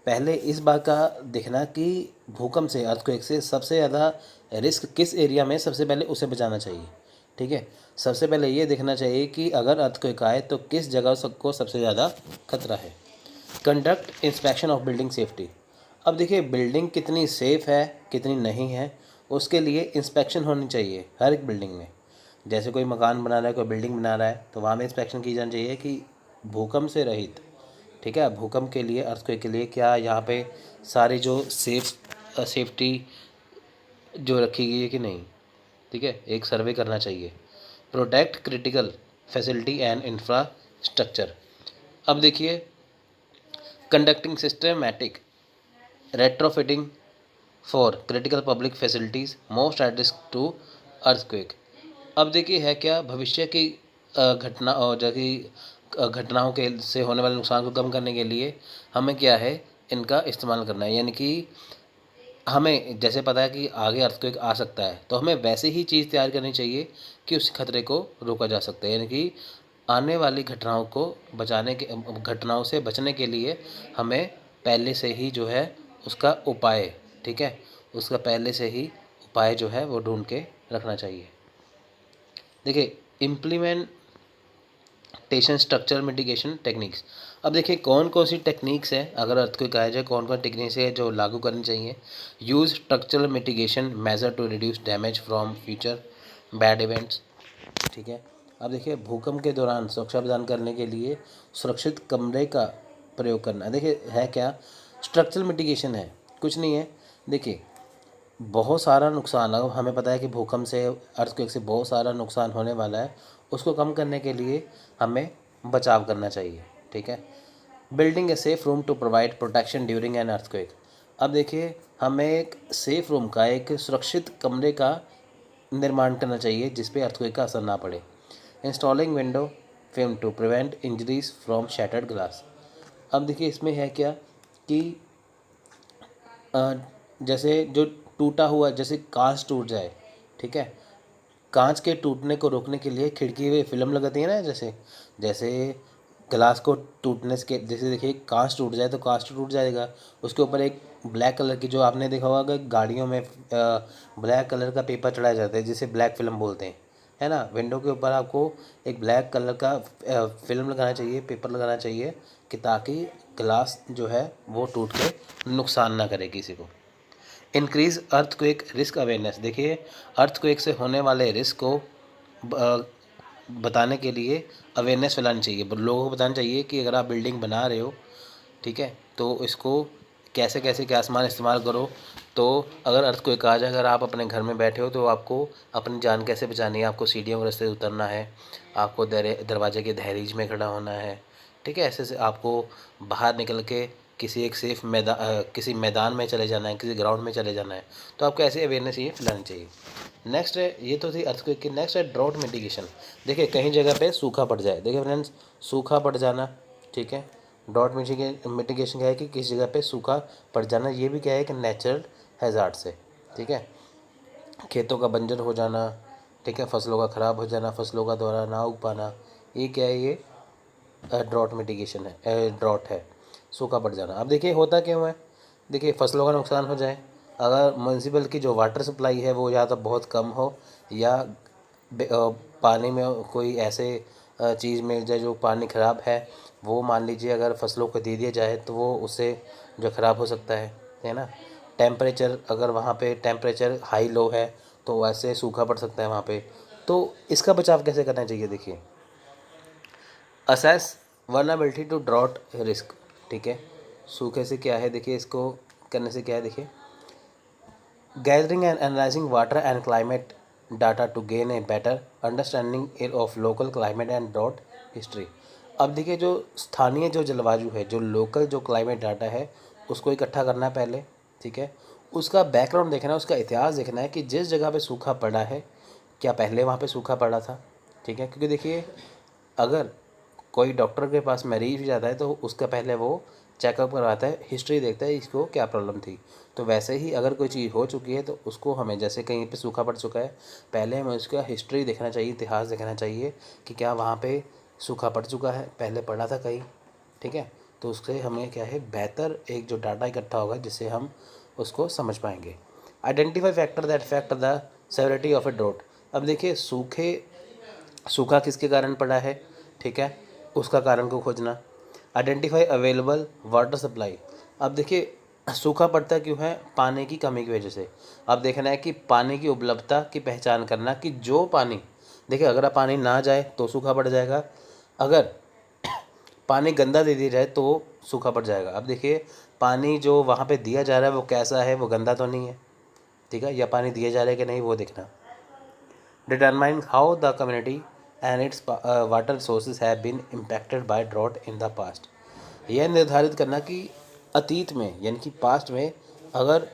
पहले इस बात का देखना कि भूकंप से अर्थक्वेक से सबसे ज़्यादा रिस्क किस एरिया में, सबसे पहले उसे बचाना चाहिए, ठीक है। सबसे पहले ये देखना चाहिए कि अगर अर्थक्वेक आए तो किस जगह सबको सबसे ज़्यादा खतरा है। Conduct inspection of building safety. अब देखिए बिल्डिंग कितनी सेफ़ है कितनी नहीं है, उसके लिए इंस्पेक्शन होनी चाहिए हर एक बिल्डिंग में। जैसे कोई मकान बना रहा है, कोई बिल्डिंग बना रहा है, तो वहाँ में इंस्पेक्शन की जानी चाहिए कि भूकंप से रहित, ठीक है। भूकंप के लिए, अर्थक्वेक के लिए क्या यहाँ पे सारी जो सेफ्टी जो रखी गई है कि नहीं, ठीक है, एक सर्वे करना चाहिए। Protect critical facility and infrastructure. अब देखिए, conducting systematic retrofitting for critical public facilities most at risk to earthquake. अब देखिए है क्या, भविष्य की घटना और जो कि घटनाओं के से होने वाले नुकसान को कम करने के लिए हमें क्या है, इनका इस्तेमाल करना है। यानी कि हमें जैसे पता है कि आगे अर्थक्वेक आ सकता है, तो हमें वैसे ही चीज़ तैयार करनी चाहिए कि उस खतरे को रोका जा सकता है। यानी कि आने वाली घटनाओं को बचाने के घटनाओं से बचने के लिए हमें पहले से ही जो है उसका उपाय, ठीक है, उसका पहले से ही उपाय जो है वो ढूंढ के रखना चाहिए। देखिए, इम्प्लीमेंटेशन स्ट्रक्चर मिटिगेशन टेक्निक्स। अब देखिए कौन कौन सी टेक्निक्स हैं, अगर अर्थक्वेक आया जाए कौन कौन टेक्निक्स है जो लागू करनी चाहिए। Use structural mitigation measure to reduce damage from future bad events, ठीक है। अब देखिए, भूकंप के दौरान सुरक्षा प्रदान करने के लिए सुरक्षित कमरे का प्रयोग करना। देखिए है क्या, स्ट्रक्चरल मिटिगेशन है, कुछ नहीं है। देखिए बहुत सारा नुकसान, अब हमें पता है कि भूकंप से, अर्थक्वेक से बहुत सारा नुकसान होने वाला है, उसको कम करने के लिए हमें बचाव करना चाहिए, ठीक है। Building a safe room to provide protection during an earthquake. अब देखिए हमें एक सेफ़ रूम का, एक सुरक्षित कमरे का निर्माण करना चाहिए जिस पे अर्थक्वेक का असर ना पड़े। Installing window film to prevent injuries from shattered glass. अब देखिए इसमें है क्या कि जैसे जो टूटा हुआ, जैसे कांच टूट जाए, ठीक है, कांच के टूटने को रोकने के लिए खिड़की में फिल्म लगाती है ना, जैसे जैसे ग्लास को टूटने के, जैसे देखिए कांच टूट जाए तो कांच तो टूट जाएगा, उसके ऊपर एक ब्लैक कलर की, जो आपने देखा होगा गाड़ियों में ब्लैक कलर का पेपर चढ़ाया जाता है जिसे ब्लैक फिल्म बोलते हैं, है ना। विंडो के ऊपर आपको एक ब्लैक कलर का फिल्म लगाना चाहिए, पेपर लगाना चाहिए, कि ताकि ग्लास जो है वो टूट के नुकसान ना करे किसी को। Increase earthquake risk awareness. देखिए अर्थक्वेक से होने वाले रिस्क को बताने के लिए अवेयरनेस फैलानी चाहिए, लोगों को बताना चाहिए कि अगर आप बिल्डिंग बना रहे हो, ठीक है, तो इसको कैसे कैसे क्या सामान इस्तेमाल करो। तो अगर अर्थक्वेक आ जाए, अगर आप अपने घर में बैठे हो तो आपको अपनी जान कैसे बचानी है, आपको सीढ़ियों के रास्ते उतरना है, आपको दरवाजे के दहलीज में खड़ा होना है, ठीक है। ऐसे से आपको बाहर निकल के किसी एक सेफ किसी मैदान में चले जाना है, किसी ग्राउंड में चले जाना है, तो आपको ऐसी अवेयरनेस ये फैलानी चाहिए। नेक्स्ट है, ये तो थी अर्थक्वेक की, नेक्स्ट है ड्रॉट मिटिगेशन। देखिए कहीं जगह पे सूखा पड़ जाए, देखिए फ्रेंड्स सूखा पड़ जाना, ठीक है। ड्रॉट मिटिगेशन क्या है कि किसी जगह पे सूखा पड़ जाना, ये भी क्या है कि नेचुरल हैज़ार्ड से, ठीक है। खेतों का बंजर हो जाना, ठीक है, फसलों का ख़राब हो जाना, फसलों का दोबारा ना उग पाना, ये क्या है, ये ड्रॉट मिटिगेशन है, ड्रॉट है, सूखा पड़ जाना। अब देखिए होता क्यों है, देखिए फसलों का नुकसान हो जाए, अगर म्यूनसिपल की जो वाटर सप्लाई है वो या तो बहुत कम हो, या पानी में कोई ऐसे चीज़ मिल जाए जो पानी ख़राब है, वो मान लीजिए अगर फसलों को दे दिया जाए तो वो उससे जो ख़राब हो सकता है ना। टेम्परेचर, अगर वहाँ पे टेम्परेचर हाई लो है तो वैसे सूखा पड़ सकता है वहाँ पे। तो इसका बचाव कैसे करना चाहिए, देखिए assess vulnerability to drought risk, ठीक है। सूखे से क्या है, देखिए इसको करने से क्या है, देखिए gathering and analysing water and climate data to gain a better understanding of local climate and drought history. अब देखिए जो स्थानीय जो जलवायु है, जो लोकल जो क्लाइमेट डाटा है, उसको इकट्ठा करना है पहले, ठीक है। उसका बैकग्राउंड देखना है, उसका इतिहास देखना है कि जिस जगह पे सूखा पड़ा है क्या पहले वहाँ पे सूखा पड़ा था, ठीक है। क्योंकि देखिए अगर कोई डॉक्टर के पास मरीज भी जाता है तो उसका पहले वो चेकअप करवाता है, हिस्ट्री देखता है इसको क्या प्रॉब्लम थी। तो वैसे ही अगर कोई चीज़ हो चुकी है तो उसको हमें, जैसे कहीं पे सूखा पड़ चुका है, पहले हमें उसका हिस्ट्री देखना चाहिए, इतिहास देखना चाहिए कि क्या वहाँ पे सूखा पड़ चुका है, पहले पड़ा था कहीं, ठीक है। तो उससे हमें क्या है, बेहतर एक जो डाटा इकट्ठा होगा जिससे हम उसको समझ पाएंगे। Identify factor that affect the severity of a drought. अब देखिए सूखा किसके कारण पड़ा है, ठीक है, उसका कारण को खोजना। Identify available water supply. अब देखिए सूखा पड़ता क्यों है, पानी की कमी की वजह से। अब देखना है कि पानी की उपलब्धता की पहचान करना, कि जो पानी, देखिए अगर पानी ना जाए तो सूखा पड़ जाएगा, अगर पानी गंदा दे दिया जाए तो सूखा पड़ जाएगा। अब देखिए पानी जो वहाँ पे दिया जा रहा है वो कैसा है, वो गंदा तो नहीं है, ठीक है, या पानी दिया जा रहा है कि नहीं वो देखना। Determine how the community and its water sources have been impacted by drought in the past. यह निर्धारित करना कि अतीत में यानी कि पास्ट में अगर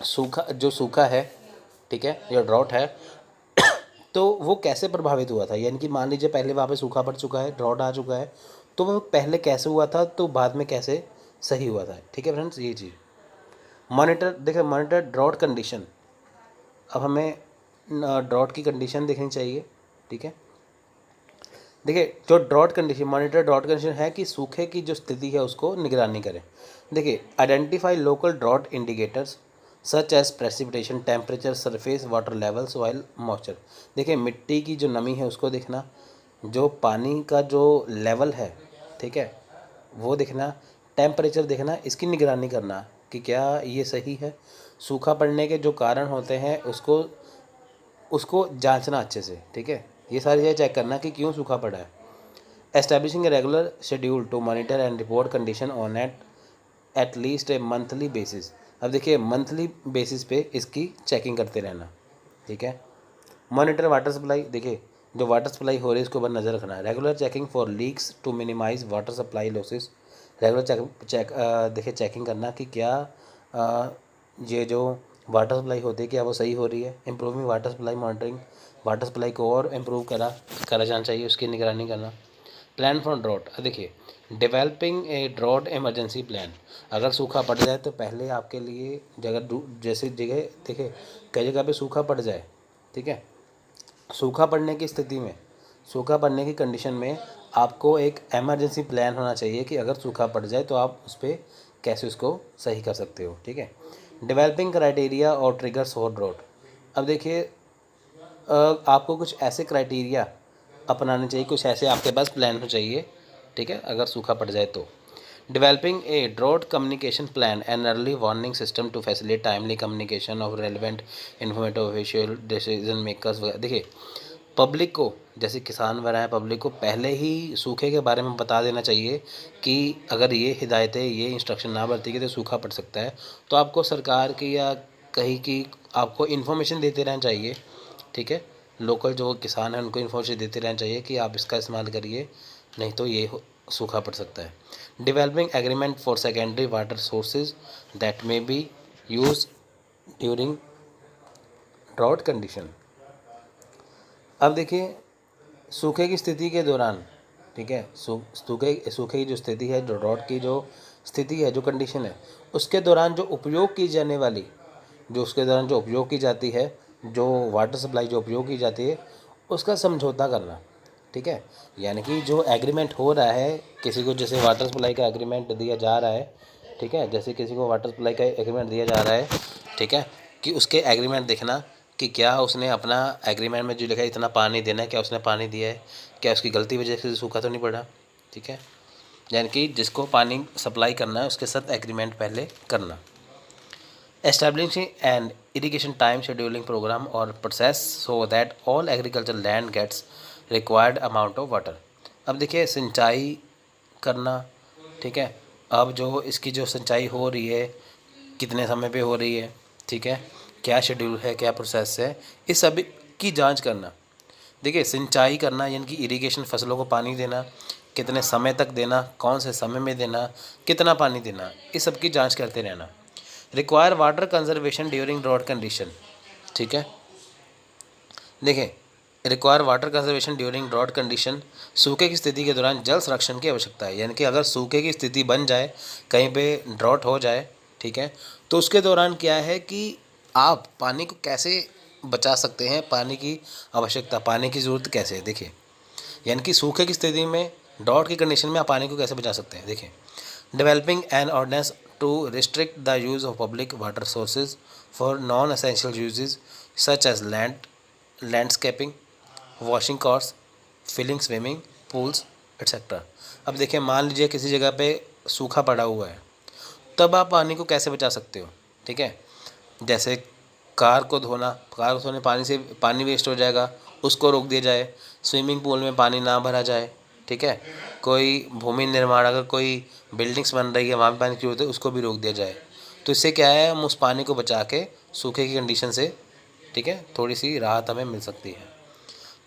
सूखा है, ठीक है, या ड्रॉट है तो वो कैसे प्रभावित हुआ था। यानी कि मान लीजिए पहले वहाँ पे सूखा पड़ चुका है, ड्रॉट आ चुका है, तो वो पहले कैसे हुआ था, तो बाद में कैसे सही हुआ था। ठीक है फ्रेंड्स, ये चीज़ मॉनिटर। देखिए मॉनिटर ड्रॉट कंडीशन, अब हमें ड्रॉट की कंडीशन देखनी चाहिए, ठीक है। देखिए जो drought condition, monitor drought condition है कि सूखे की जो स्थिति है उसको निगरानी करें। देखिए identify local drought indicators such as precipitation, temperature, surface water level, soil moisture. देखिए मिट्टी की जो नमी है उसको देखना, जो पानी का जो लेवल है, ठीक है, वो देखना, टेम्परेचर देखना, इसकी निगरानी करना कि क्या ये सही है। सूखा पड़ने के जो कारण होते हैं उसको उसको जांचना अच्छे से, ठीक है, ये सारी चीज़ें चेक करना कि क्यों सूखा पड़ा है। Establishing a regular schedule to monitor and report condition on at least a monthly basis. अब देखिए मंथली बेसिस पे इसकी चेकिंग करते रहना, ठीक है। मॉनिटर वाटर सप्लाई, देखिए जो वाटर सप्लाई हो रही है इसके ऊपर नज़र रखना है। Regular checking for leaks to minimise water supply losses. Regular देखिए चेकिंग करना कि क्या ये जो वाटर सप्लाई होती है क्या वो सही हो रही है। Improving water supply monitoring, water supply को और इम्प्रूव करा जाना चाहिए, उसकी निगरानी करना। प्लान फॉर ड्रॉट, देखिए developing a drought emergency plan. अगर सूखा पड़ जाए तो पहले आपके लिए जैसे जगह देखिए कई जगह पे सूखा पड़ जाए, ठीक है, सूखा पड़ने की स्थिति में, सूखा पड़ने की कंडीशन में आपको एक एमरजेंसी प्लान होना चाहिए कि अगर सूखा पड़ जाए तो आप उस पर कैसे उसको सही कर सकते हो, ठीक है। डेवलपिंग क्राइटेरिया और ट्रिगर्स फॉर ड्रॉट। अब देखिए आपको कुछ ऐसे क्राइटेरिया अपनाने चाहिए, कुछ ऐसे आपके पास प्लान हो चाहिए, ठीक है, अगर सूखा पड़ जाए तो। Developing a drought communication plan and early warning system to facilitate timely communication of relevant informative official decision makers. देखिए पब्लिक को, जैसे किसान वगैरह हैं, पब्लिक को पहले ही सूखे के बारे में बता देना चाहिए कि अगर ये हिदायतें, ये इंस्ट्रक्शन ना बरती तो सूखा पड़ सकता है। तो आपको सरकार की या कहीं की आपको इन्फॉर्मेशन देते रहना चाहिए, ठीक है। लोकल जो किसान हैं उनको इन्फॉर्मेशन देते रहना चाहिए कि आप इसका इस्तेमाल करिए, नहीं तो ये सूखा पड़ सकता है। Developing agreement for secondary water sources that may be use during drought condition. अब देखिए सूखे की स्थिति के दौरान, ठीक है, सूखे की जो स्थिति है, जो ड्राउट की जो स्थिति है, जो कंडीशन है, उसके दौरान जो उपयोग की जाने वाली, जो उसके दौरान जो उपयोग की जाती है, जो वाटर सप्लाई जो उपयोग की जाती है, उसका समझौता करना, ठीक है। यानी कि जो एग्रीमेंट हो रहा है किसी को, जैसे वाटर सप्लाई का एग्रीमेंट दिया जा रहा है, ठीक है, जैसे किसी को वाटर सप्लाई का एग्रीमेंट दिया जा रहा है, ठीक है, कि उसके एग्रीमेंट देखना कि क्या उसने अपना एग्रीमेंट में जो लिखा है इतना पानी देना है, क्या उसने पानी दिया है, क्या उसकी गलती वजह से सूखा तो नहीं पड़ा, ठीक है। यानी कि जिसको पानी सप्लाई करना है उसके साथ एग्रीमेंट पहले करना। Establishing an irrigation time scheduling program or process so that all agricultural land gets required amount of water। अब देखिए सिंचाई करना, ठीक है, अब जो इसकी जो सिंचाई हो रही है कितने समय पे हो रही है, ठीक है, क्या शेड्यूल है, क्या प्रोसेस है, इस सभी की जांच करना। देखिए सिंचाई करना यानी कि इरिगेशन, फसलों को पानी देना, कितने समय तक देना, कौन से समय में देना, कितना पानी देना, इस सब की जाँच करते रहना। Require water conservation during drought condition, ठीक है। देखें require water conservation during drought condition, सूखे की स्थिति के दौरान जल संरक्षण की आवश्यकता है। यानी कि अगर सूखे की स्थिति बन जाए, कहीं पे ड्रॉट हो जाए, ठीक है, तो उसके दौरान क्या है कि आप पानी को कैसे बचा सकते हैं, पानी की आवश्यकता, पानी की ज़रूरत कैसे है। देखिए यानी कि सूखे की स्थिति में, ड्रॉट की कंडीशन में आप पानी को कैसे बचा सकते हैं। देखिए developing an ordinance to restrict the use of public water sources for non-essential uses such as landscaping, washing cars, filling swimming pools etc। अब देखिए मान लीजिए किसी जगह पे सूखा पड़ा हुआ है, तब आप पानी को कैसे बचा सकते हो, ठीक है। जैसे कार को धोना पानी से पानी वेस्ट हो जाएगा, उसको रोक दिया जाए, स्विमिंग पूल में पानी ना भरा जाए, ठीक है। कोई भूमि निर्माण, अगर कोई बिल्डिंग्स बन रही है वहाँ भी पानी की जरूरत है, उसको भी रोक दिया जाए। तो इससे क्या है, हम उस पानी को बचा के सूखे की कंडीशन से, ठीक है, थोड़ी सी राहत हमें मिल सकती है।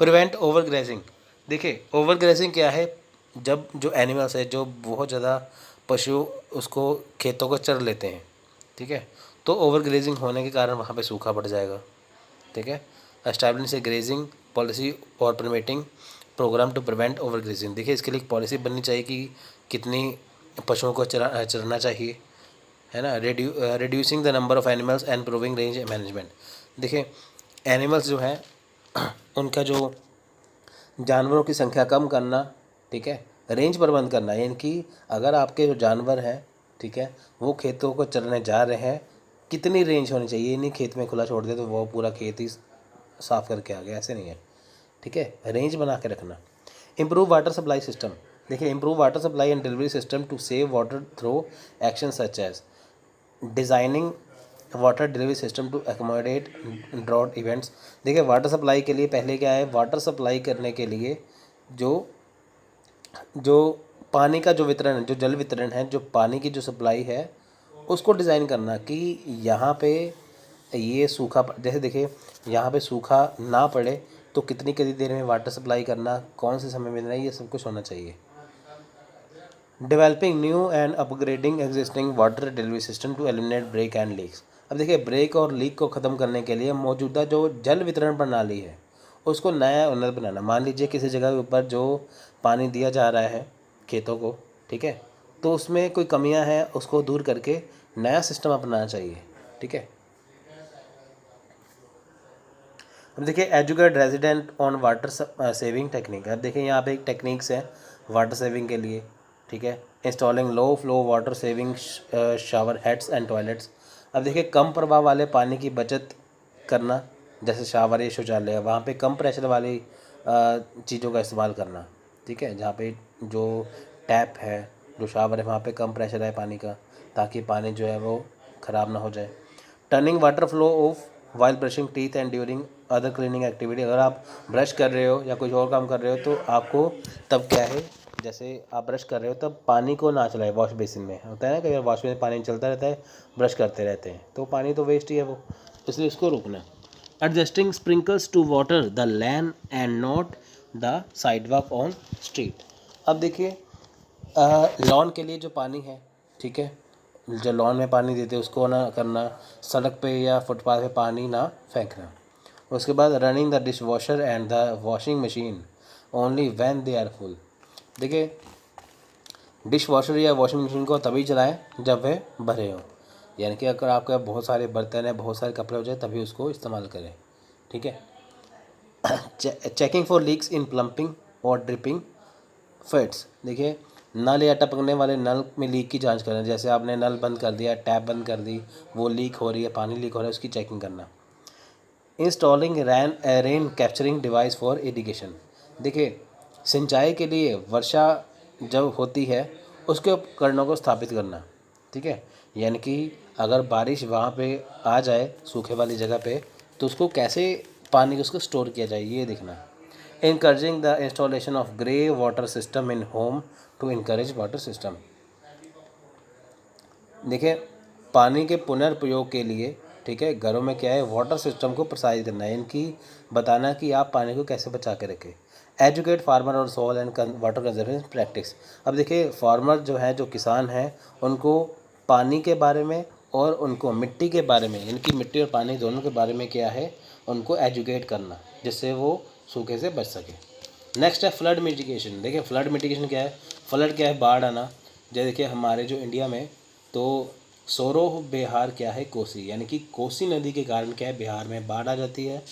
Prevent overgrazing. देखिए ओवर ग्रेजिंग क्या है, जब जो एनिमल्स है, जो बहुत ज़्यादा पशु उसको खेतों को चर लेते हैं, ठीक है, तो ओवर ग्रेजिंग होने के कारण वहाँ पे सूखा पड़ जाएगा, ठीक है। एस्टैब्लिश ए ग्रेजिंग पॉलिसी और permitting programme to prevent overgrazing. देखिए इसके लिए एक पॉलिसी बननी चाहिए कि कितनी पशुओं को चरना चाहिए, है ना। Reducing the number of animals and improving range management. देखिए एनिमल्स जो हैं उनका जो जानवरों की संख्या कम करना, ठीक है, रेंज प्रबंध करना, यानी कि अगर आपके जो जानवर हैं, ठीक है, वो खेतों को चरने जा रहे हैं, कितनी रेंज होनी चाहिए। ये नहीं खेत में खुला छोड़ दे तो वो पूरा खेत ही साफ करके आ गया, ऐसे नहीं है, ठीक है, रेंज बना के रखना। Improve water supply system. देखिए improve water supply and delivery system to save water through action such as designing water delivery system to accommodate drought events. देखिए वाटर सप्लाई के लिए पहले क्या है, वाटर सप्लाई करने के लिए जो जो पानी का जो वितरण है, जो जल वितरण है, जो पानी की जो सप्लाई है, उसको डिज़ाइन करना कि यहाँ पे ये सूखा, जैसे देखिए यहाँ पे सूखा ना पड़े तो कितनी देर में वाटर सप्लाई करना, कौन से समय में देना, ये सब कुछ होना चाहिए। Developing new and upgrading existing water delivery system to eliminate break and leaks. अब देखिए ब्रेक और लीक को ख़त्म करने के लिए मौजूदा जो जल वितरण प्रणाली है उसको नया उन्नत बनाना। मान लीजिए किसी जगह के ऊपर जो पानी दिया जा रहा है खेतों को, ठीक है, तो उसमें कोई कमियां हैं, उसको दूर करके नया सिस्टम अपनाना चाहिए, ठीक है। अब देखिए educate resident on water saving technique. अब देखिए यहाँ पे एक टेक्निक्स है वाटर सेविंग के लिए, ठीक है। Installing low flow water saving shower heads and toilets. अब देखिए कम प्रभाव वाले पानी की बचत करना, जैसे शावर या शौचालय है, वहाँ पे कम प्रेशर वाली चीज़ों का इस्तेमाल करना, ठीक है, जहाँ पे जो टैप है, जो शावर है, वहाँ पे कम प्रेशर है पानी का, ताकि पानी जो है वो ख़राब ना हो जाए। Turning water flow of while brushing teeth and during other cleaning activity. अगर आप ब्रश कर रहे हो या कुछ और काम कर रहे हो तो आपको तब क्या है, जैसे आप ब्रश कर रहे हो तब पानी को ना चलाए। वॉश बेसिन में होता है ना, कई बार वॉश बेसिन पानी चलता रहता है, ब्रश करते रहते हैं, तो पानी तो वेस्ट ही है वो, इसलिए उसको रोकना। Adjusting sprinklers to water the land and not the sidewalk on street. अब देखिए लॉन के लिए जो पानी है, ठीक है, जो लॉन में पानी देते हैं उसको ना करना, सड़क पे या फुटपाथ पे पानी ना फेंकना। उसके बाद running the dish washer and the washing machine only when they are full. देखिए डिश वॉशर या वॉशिंग मशीन को तभी चलाएं जब वे भरे हों, यानी कि अगर आपके बहुत सारे बर्तन है, बहुत सारे कपड़े हो जाए, तभी उसको इस्तेमाल करें, ठीक है। Checking for leaks in plumping और ड्रिपिंग फिट्स। देखिए नल या टपकने वाले नल में लीक की जांच करें, जैसे आपने नल बंद कर दिया, टैप बंद कर दी, वो लीक हो रही है, पानी लीक हो रहा है, उसकी चेकिंग करना। Installing rain capturing device for irrigation. देखिए सिंचाई के लिए वर्षा जब होती है उसके उपकरणों को स्थापित करना, ठीक है, यानी कि अगर बारिश वहाँ पे आ जाए सूखे वाली जगह पे तो उसको कैसे पानी को उसको स्टोर किया जाए, ये देखना। encouraging the installation of grey water system in home to encourage water system। देखिए पानी के पुनर्प्रयोग के लिए, ठीक है, घरों में क्या है, वाटर सिस्टम को प्रोत्साहित करना है, इनकी बताना कि आप पानी को कैसे बचा के रखें। एजुकेट फार्मर और soil and water conservation practice. अब देखिए फार्मर जो है, जो किसान हैं, उनको पानी के बारे में और उनको मिट्टी के बारे में, इनकी मिट्टी और पानी दोनों के बारे में क्या है, उनको एजुकेट करना, जिससे वो सूखे से बच सके। नेक्स्ट है फ्लड मिटिगेशन। देखिए फ्लड मिटिगेशन क्या है, फ्लड क्या है, बाढ़ आना। जैसे देखिए हमारे जो इंडिया में तो सोरोह बिहार क्या है, कोसी, यानी कि कोसी नदी के कारण क्या है, बिहार में बाढ़ आ जाती है,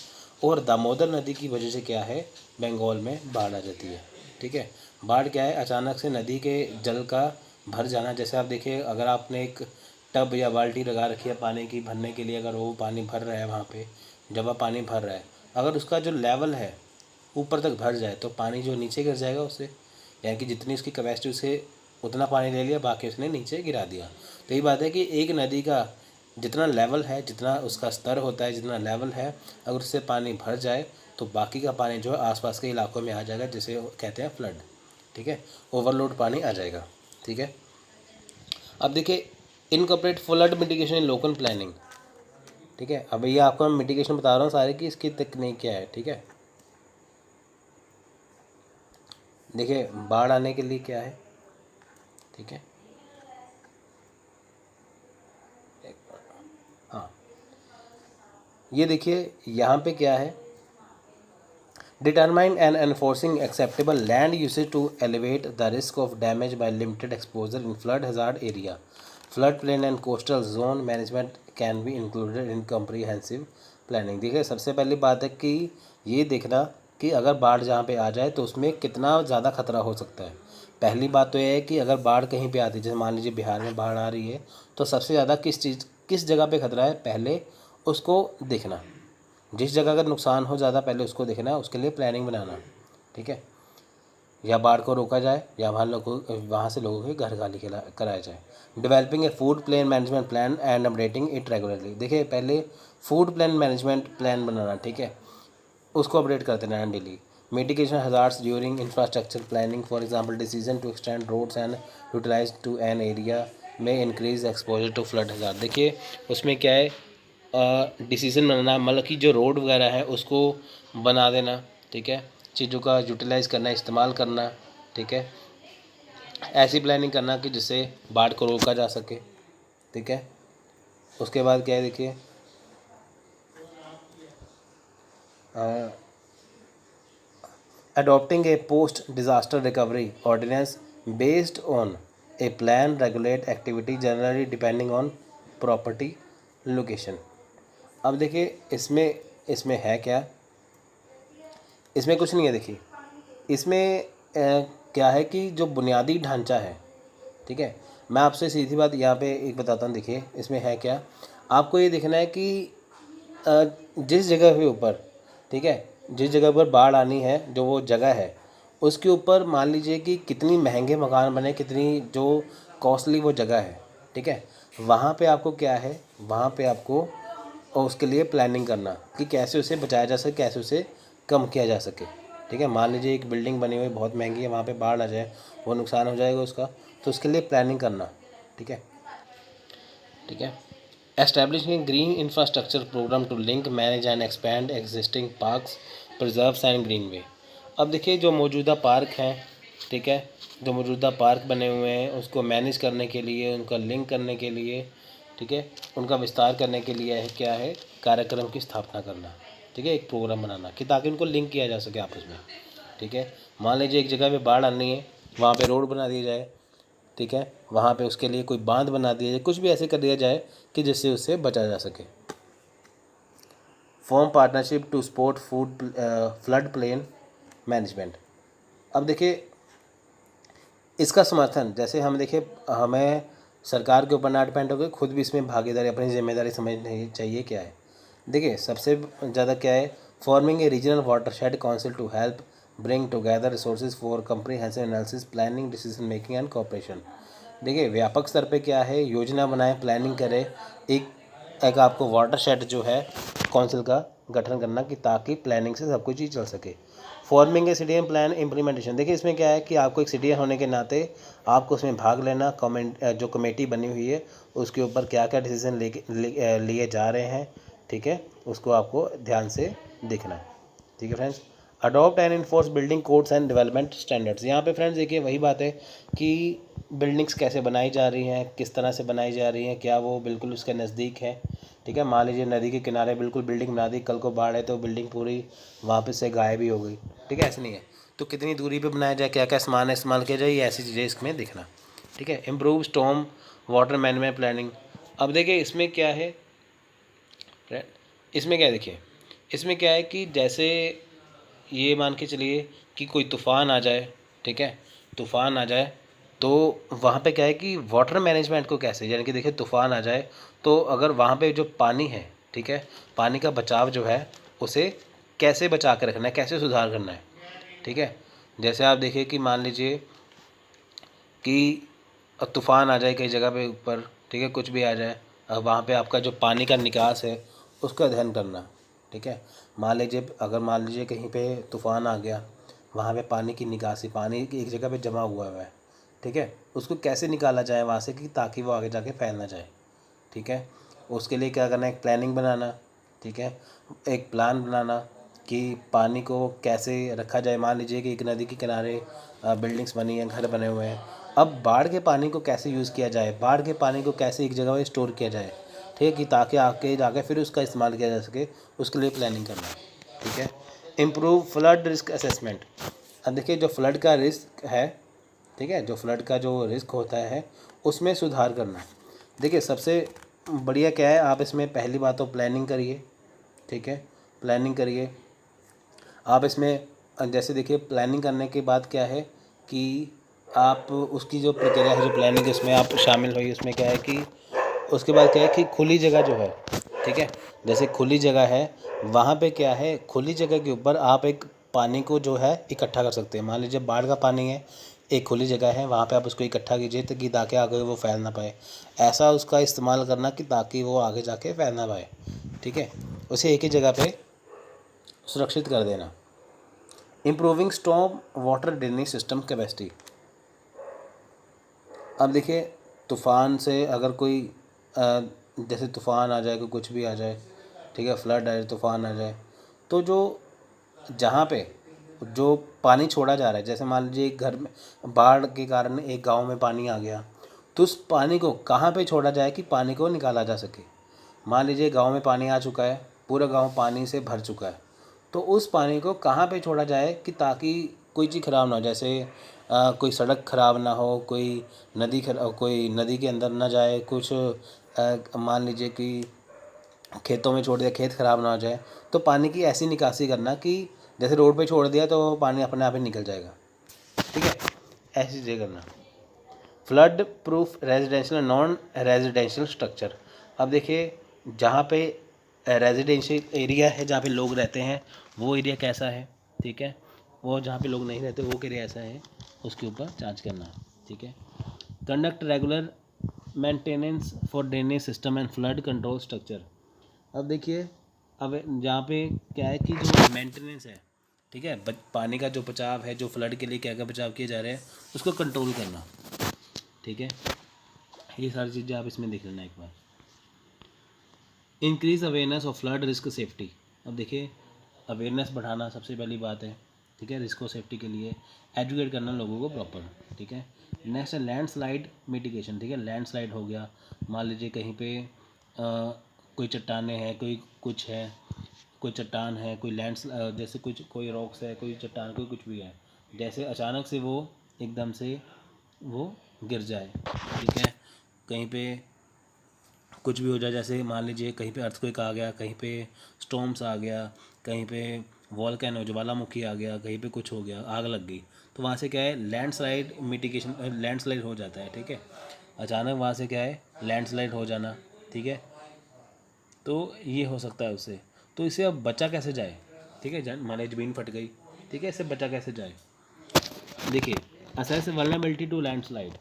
और दामोदर नदी की वजह से क्या है, बंगाल में बाढ़ आ जाती है, ठीक है। बाढ़ क्या है, अचानक से नदी के जल का भर जाना। जैसे आप देखिए अगर आपने एक टब या बाल्टी लगा रखी है पानी की भरने के लिए, अगर वो पानी भर रहा है, वहाँ पे जब आप पानी भर रहा है, अगर उसका जो लेवल है ऊपर तक भर जाए तो पानी जो नीचे गिर जाएगा उससे, यानी कि जितनी उसकी कैपेसिटी, उसे उतना पानी ले लिया, बाकी उसने नीचे गिरा दिया। तो ये बात है कि एक नदी का जितना लेवल है, जितना उसका स्तर होता है, जितना लेवल है, अगर उससे पानी भर जाए तो बाकी का पानी जो है आसपास के इलाकों में आ जाएगा, जिसे कहते हैं फ्लड, ठीक है, ओवरलोड पानी आ जाएगा। ठीक है, अब देखिए इनकॉर्पोरेट फ्लड मिटिगेशन इन लोकल प्लानिंग। ठीक है, अब ये आपको मैं मिटिगेशन बता रहा हूँ सारे की, इसकी तकनीक क्या है। ठीक है, देखिए बाढ़ आने के लिए क्या है। ठीक है, हाँ ये देखिए यहाँ पे क्या है, determine and enforcing acceptable land usage to elevate the risk of damage by limited exposure in flood hazard area, flood plain and coastal zone management can be included in comprehensive planning. देखिए सबसे पहली बात है कि ये देखना कि अगर बाढ़ जहाँ पे आ जाए तो उसमें कितना ज़्यादा खतरा हो सकता है। पहली बात तो यह है कि अगर बाढ़ कहीं पे आती है, जैसे मान लीजिए बिहार में बाढ़ आ रही है, तो सबसे ज़्यादा किस जगह पे खतरा है पहले उसको देखना। जिस जगह का नुकसान हो ज़्यादा पहले उसको देखना, उसके लिए प्लानिंग बनाना। ठीक है, या बाढ़ को रोका जाए या वहाँ से लोगों के घर खाली कराया जाए। Developing a food plan management plan and updating it regularly. देखिए पहले फूड प्लान मैनेजमेंट प्लान बनाना, ठीक है, उसको अपडेट करते रहना daily. Mitigation hazards during infrastructure planning, for example decision to extend roads and utilize to an area में increase exposure to flood hazard. देखिए उसमें क्या है, डिसीजन बनाना, मतलब कि जो रोड वगैरह है उसको बना देना। ठीक है, चीज़ों का यूटिलाइज़ करना, इस्तेमाल करना। ठीक है, ऐसी प्लानिंग करना कि जिससे बाढ़ को रोका जा सके। ठीक है, उसके बाद क्या है, देखिए adopting a post-disaster recovery ordinance based on a plan regulate activity generally depending on property location। अब देखिए इसमें इसमें है क्या, इसमें कुछ नहीं है। देखिए इसमें क्या है कि जो बुनियादी ढांचा है, ठीक है, मैं आपसे सीधी बात यहाँ पे एक बताता हूँ। देखिए इसमें है क्या, आपको ये देखना है कि जिस जगह के ऊपर, ठीक है, जिस जगह पर बाढ़ आनी है, जो वो जगह है उसके ऊपर मान लीजिए कि कितनी महंगे मकान बने, कितनी जो कॉस्टली वो जगह है। ठीक है, वहाँ पे आपको क्या है, वहाँ पे आपको उसके लिए प्लानिंग करना कि कैसे उसे बचाया जा सके, कैसे उसे कम किया जा सके। ठीक है, मान लीजिए एक बिल्डिंग बनी हुई बहुत महंगी है, वहाँ पे बाढ़ आ जाए, वो नुकसान हो जाएगा उसका, तो उसके लिए प्लानिंग करना। ठीक है, ठीक है, establishing green infrastructure programme to link manage and expand existing parks preserves and greenway. अब देखिए जो मौजूदा पार्क हैं, ठीक है, जो मौजूदा पार्क बने हुए हैं उसको मैनेज करने के लिए, उनका लिंक करने के लिए, ठीक है, उनका विस्तार करने के लिए है क्या है, कार्यक्रम की स्थापना करना। ठीक है, एक प्रोग्राम बनाना कि ताकि उनको लिंक किया जा सके आपस में। ठीक है, मान लीजिए एक जगह पे बाढ़ आनी है, वहाँ पे रोड बना दिया जाए। ठीक है, वहाँ पे उसके लिए कोई बांध बना दिया जाए, कुछ भी ऐसे कर दिया जाए कि जिससे उससे बचा जा सके। Form partnership to support food flood plain management. अब देखिए इसका समर्थन, जैसे हम देखिए हमें सरकार के ऊपर ना डिपेंड होकर खुद भी इसमें भागीदारी, अपनी जिम्मेदारी समझनी चाहिए। क्या है, देखिए सबसे ज़्यादा क्या है, forming a regional watershed council to help bring together resources for comprehensive analysis planning decision making and cooperation. देखिए व्यापक स्तर पे क्या है, योजना बनाएं, प्लानिंग करें, एक एक आपको वाटरशेड जो है काउंसिल का गठन करना कि ताकि प्लानिंग से सब कुछ चीज़ चल सके। Forming a CDM plan implementation. देखिए इसमें क्या है कि आपको एक सीडीएम होने के नाते आपको उसमें भाग लेना, जो कमेटी बनी हुई है उसके ऊपर क्या क्या डिसीजन लिए जा रहे हैं, ठीक है, उसको आपको ध्यान से देखना है। ठीक है friends, adopt and enforce building codes and development standards. यहाँ पे फ्रेंड्स देखिए वही बात है कि बिल्डिंग्स कैसे बनाई जा रही हैं, किस तरह से बनाई जा रही हैं, क्या वो बिल्कुल उसके नज़दीक है। ठीक है, मान लीजिए नदी के किनारे बिल्कुल बिल्डिंग बना दी, कल को बाढ़ है तो बिल्डिंग पूरी वहाँ पे से गायब भी हो गई। ठीक है, ऐसे नहीं है, तो कितनी दूरी पे बनाया जाए, क्या क्या सामान इस्तेमाल किया जाए, ये ऐसी चीज़ें इसमें दिखना। ठीक है, improve storm water management planning. अब देखिए इसमें क्या है, इसमें क्या है, देखिए इसमें क्या है कि जैसे ये मान के चलिए कि कोई तूफ़ान आ जाए, ठीक है, तूफ़ान आ जाए तो वहाँ पे क्या है कि वाटर मैनेजमेंट को कैसे, यानी कि देखिए तूफ़ान आ जाए तो अगर वहाँ पे जो पानी है, ठीक है, पानी का बचाव जो है उसे कैसे बचा के रखना है, कैसे सुधार करना है। ठीक है, जैसे आप देखिए कि मान लीजिए कि तूफ़ान आ जाए कई जगह पे ऊपर, ठीक है, कुछ भी आ जाए, अब वहाँ पे आपका जो पानी का निकास है उसका अध्ययन करना। ठीक है, मान लीजिए अगर मान लीजिए कहीं पे तूफ़ान आ गया वहाँ पे पानी की निकासी, पानी एक जगह पे जमा हुआ है, ठीक है, उसको कैसे निकाला जाए वहाँ से कि ताकि वो आगे जाके फैल ना जाए, ठीक है। उसके लिए क्या करना है, एक प्लानिंग बनाना, ठीक है, एक प्लान बनाना कि पानी को कैसे रखा जाए। मान लीजिए कि एक नदी के किनारे बिल्डिंग्स बनी हैं, घर बने हुए हैं, अब बाढ़ के पानी को कैसे यूज़ किया जाए, बाढ़ के पानी को कैसे एक जगह पर स्टोर किया जाए, ठीक है, कि ताकि आके जाके फिर उसका इस्तेमाल किया जा सके, उसके लिए प्लानिंग करना, ठीक है। Improve flood risk assessment. अब देखिए जो फ्लड का रिस्क है, ठीक है, जो फ्लड का जो रिस्क होता है उसमें सुधार करना। देखिए सबसे बढ़िया क्या है, आप इसमें पहली बात तो प्लानिंग करिए, ठीक है, प्लानिंग करिए आप इसमें। जैसे देखिए प्लानिंग करने के बाद क्या है कि आप उसकी जो प्रक्रिया है, जो प्लानिंग इसमें आप शामिल हुई, उसमें क्या है कि उसके बाद क्या है कि खुली जगह जो है, ठीक है, जैसे खुली जगह है वहाँ पे क्या है, खुली जगह के ऊपर आप एक पानी को जो है इकट्ठा कर सकते हैं। मान लीजिए बाढ़ का पानी है, एक खुली जगह है, वहाँ पे आप उसको इकट्ठा कीजिए ताकि आगे वो फैल ना पाए। ऐसा उसका इस्तेमाल करना कि ताकि वो आगे जाके फैल ना पाए, ठीक है, उसे एक ही जगह पे सुरक्षित कर देना। Improving storm water drainage system capacity. अब देखिए तूफ़ान से अगर कोई जैसे तूफ़ान आ जाए, कोई कुछ भी आ जाए, ठीक है, फ्लड आ जाए, तूफ़ान आ जाए, तो जो जहाँ पे जो पानी छोड़ा जा रहा है, जैसे मान लीजिए एक घर में बाढ़ के कारण एक गांव में पानी आ गया, तो उस पानी को कहाँ पे छोड़ा जाए कि पानी को निकाला जा सके। मान लीजिए गांव में पानी आ चुका है, पूरा गांव पानी से भर चुका है, तो उस पानी को कहाँ पे छोड़ा जाए कि ताकि कोई चीज़ ख़राब ना हो, जैसे कोई सड़क ख़राब ना हो, कोई नदी के अंदर ना जाए, कुछ मान लीजिए कि खेतों में छोड़ दिया, खेत ख़राब ना हो जाए, तो पानी की ऐसी निकासी करना कि जैसे रोड पे छोड़ दिया तो पानी अपने आप ही निकल जाएगा, ठीक है, ऐसी चीज़ें करना। Flood proof residential non residential structure. अब देखिए जहाँ पे रेजिडेंशियल एरिया है, जहाँ पे लोग रहते हैं, वो एरिया कैसा है, ठीक है, वो जहाँ पे लोग नहीं रहते वो एरिया ऐसा है, उसके ऊपर जांच करना, ठीक है। Conduct regular maintenance for drainage system and flood control structure. अब देखिए अब जहाँ पे क्या है कि जो मेंटेनेंस है, ठीक है, पानी का जो बचाव है, जो फ्लड के लिए क्या क्या बचाव किए जा रहे हैं उसको कंट्रोल करना, ठीक है, ये सारी चीज़ें आप इसमें देख लेना एक बार। Increase awareness of flood risk safety. अब देखिए अवेयरनेस बढ़ाना सबसे पहली बात है, ठीक है, रिस्क और सेफ्टी के लिए एजुकेट करना लोगों को प्रॉपर, ठीक है। नेक्स्ट है लैंडस्लाइड मिटिगेशन, ठीक है, लैंडस्लाइड हो गया, मान लीजिए कहीं पे कोई चट्टानें हैं, कोई कुछ है, कोई चट्टान है, कोई जैसे कुछ कोई रॉक्स है, कोई चट्टान, कोई कुछ भी है, जैसे अचानक से वो एकदम से वो गिर जाए, ठीक है, कहीं पे कुछ भी हो जाए, जैसे मान लीजिए कहीं पे अर्थक्वेक आ गया, कहीं पे स्टॉर्म्स आ गया, कहीं पे वॉल्केनो ज्वालामुखी आ गया, कहीं पे कुछ हो गया, आग लग गई, तो वहाँ से क्या है लैंडस्लाइड मिटिगेशन, लैंडस्लाइड हो जाता है, ठीक है, अचानक वहाँ से क्या है लैंडस्लाइड हो जाना, ठीक है, तो ये हो सकता है उससे। तो इससे अब बचा कैसे जाए, ठीक है, मान लीजिए ज़मीन फट गई, ठीक है, इससे बचा कैसे जाए। देखिए असेस वल्नरेबिलिटी टू लैंडस्लाइड,